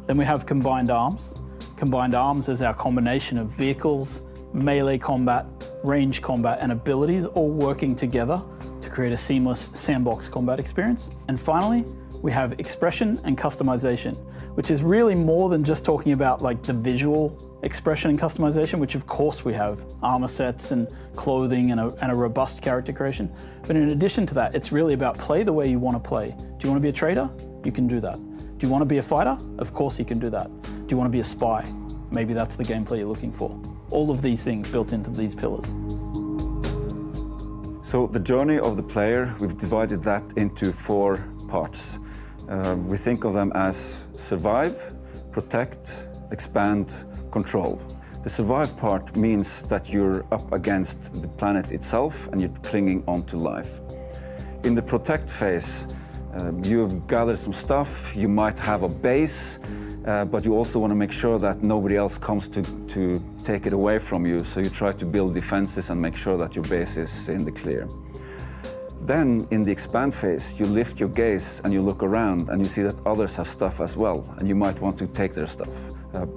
Then we have combined arms. Combined Arms is our combination of vehicles, melee combat, range combat, and abilities all working together to create a seamless sandbox combat experience. And finally, we have expression and customization, which is really more than just talking about like the visual expression and customization, which of course we have armor sets and clothing and a robust character creation. But in addition to that, it's really about play the way you want to play. Do you want to be a trader? You can do that. Do you want to be a fighter? Of course you can do that. Do you want to be a spy? Maybe that's the gameplay you're looking for. All of these things built into these pillars. So the journey of the player, we've divided that into 4 parts. We think of them as survive, protect, expand, control. The survive part means that you're up against the planet itself and you're clinging onto life. In the protect phase, you've gathered some stuff, you might have a base, but you also want to make sure that nobody else comes to take it away from you, so you try to build defenses and make sure that your base is in the clear. Then, in the expand phase, you lift your gaze and you look around and you see that others have stuff as well, and you might want to take their stuff.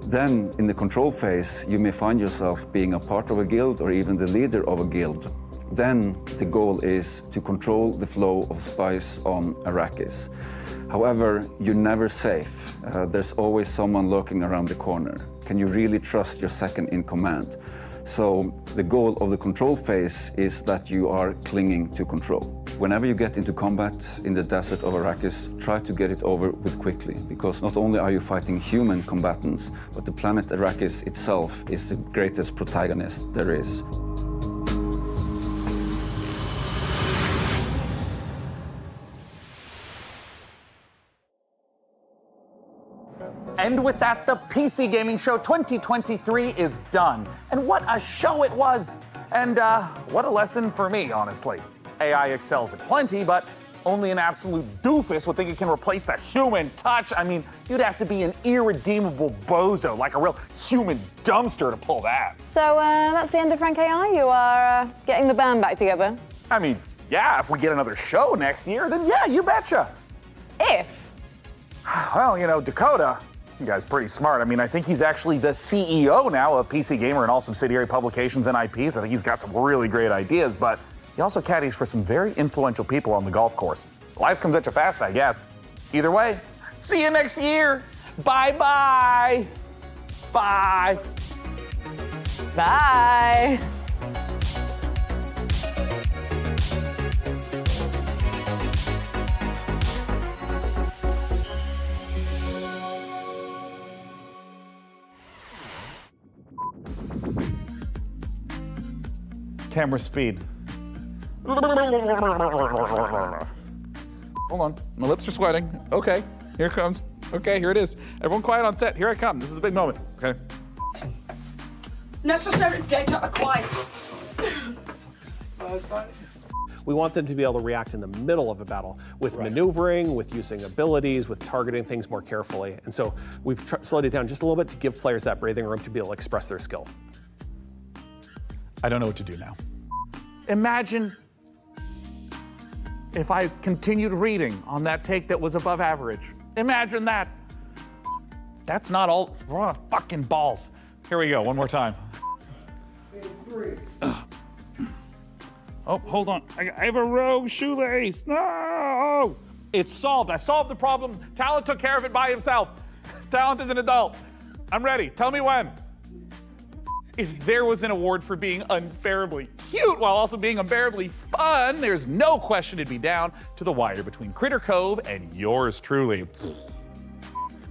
Then, in the control phase, you may find yourself being a part of a guild or even the leader of a guild. Then, the goal is to control the flow of spice on Arrakis. However, you're never safe. There's always someone lurking around the corner. Can you really trust your second in command? So the goal of the control phase is that you are clinging to control. Whenever you get into combat in the desert of Arrakis, try to get it over with quickly, because not only are you fighting human combatants, but the planet Arrakis itself is the greatest protagonist there is. And with that, the PC Gaming Show 2023 is done. And what a show it was! And what a lesson for me, honestly. AI excels at plenty, but only an absolute doofus would think it can replace the human touch. I mean, you'd have to be an irredeemable bozo, like a real human dumpster to pull that. So that's the end of Frank AI? You are getting the band back together? I mean, yeah, if we get another show next year, then yeah, you betcha. If? Well, you know, Dakota, you guy's pretty smart. I mean, I think he's actually the CEO now of PC Gamer and all subsidiary publications and IPs. I think he's got some really great ideas, but he also caddies for some very influential people on the golf course. Life comes at you fast, I guess. Either way, see you next year. Bye-bye. Bye. Bye. Camera speed. Hold on, my lips are sweating. Okay, here it comes. Okay, here it is. Everyone quiet on set, here I come. This is the big moment, okay? Necessary data acquired. We want them to be able to react in the middle of a battle with maneuvering, with using abilities, with targeting things more carefully. And so we've slowed it down just a little bit to give players that breathing room to be able to express their skill. I don't know what to do now. Imagine if I continued reading on that take that was above average. Imagine that. That's not all. We're on fucking balls. Here we go, one more time. Oh, hold on. I have a rogue shoelace. No! It's solved. I solved the problem. Talent took care of it by himself. Talent is an adult. I'm ready. Tell me when. If there was an award for being unbearably cute while also being unbearably fun, there's no question it'd be down to the wire between Critter Cove and yours truly.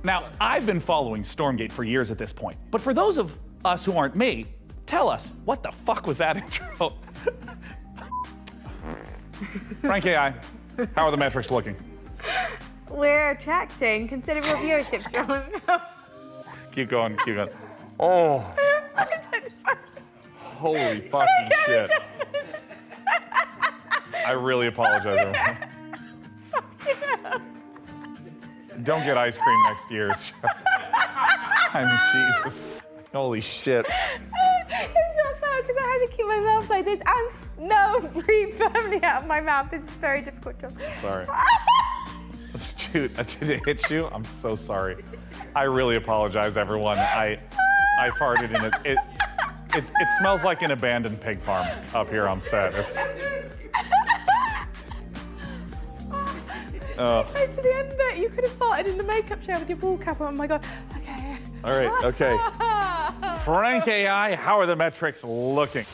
Now, I've been following Stormgate for years at this point, but for those of us who aren't me, tell us, what the fuck was that intro? Frank AI, how are the metrics looking? We're attracting considerable viewership, Sean. Keep going, keep going. Oh. Holy fucking shit. I really apologize, everyone. Don't get ice cream next year. I mean, Jesus. Holy shit. It's not fair because I had to keep my mouth like this and no, breathe firmly out of my mouth. This is a very difficult job. Sorry. Shoot, did it hit you? I'm so sorry. I really apologize, everyone. I farted in it. It smells like an abandoned pig farm up here on set. It's. Close to the end bit. You could have farted in the makeup chair with your ball cap on. Oh my god. Okay. All right. Okay. Frank AI, how are the metrics looking?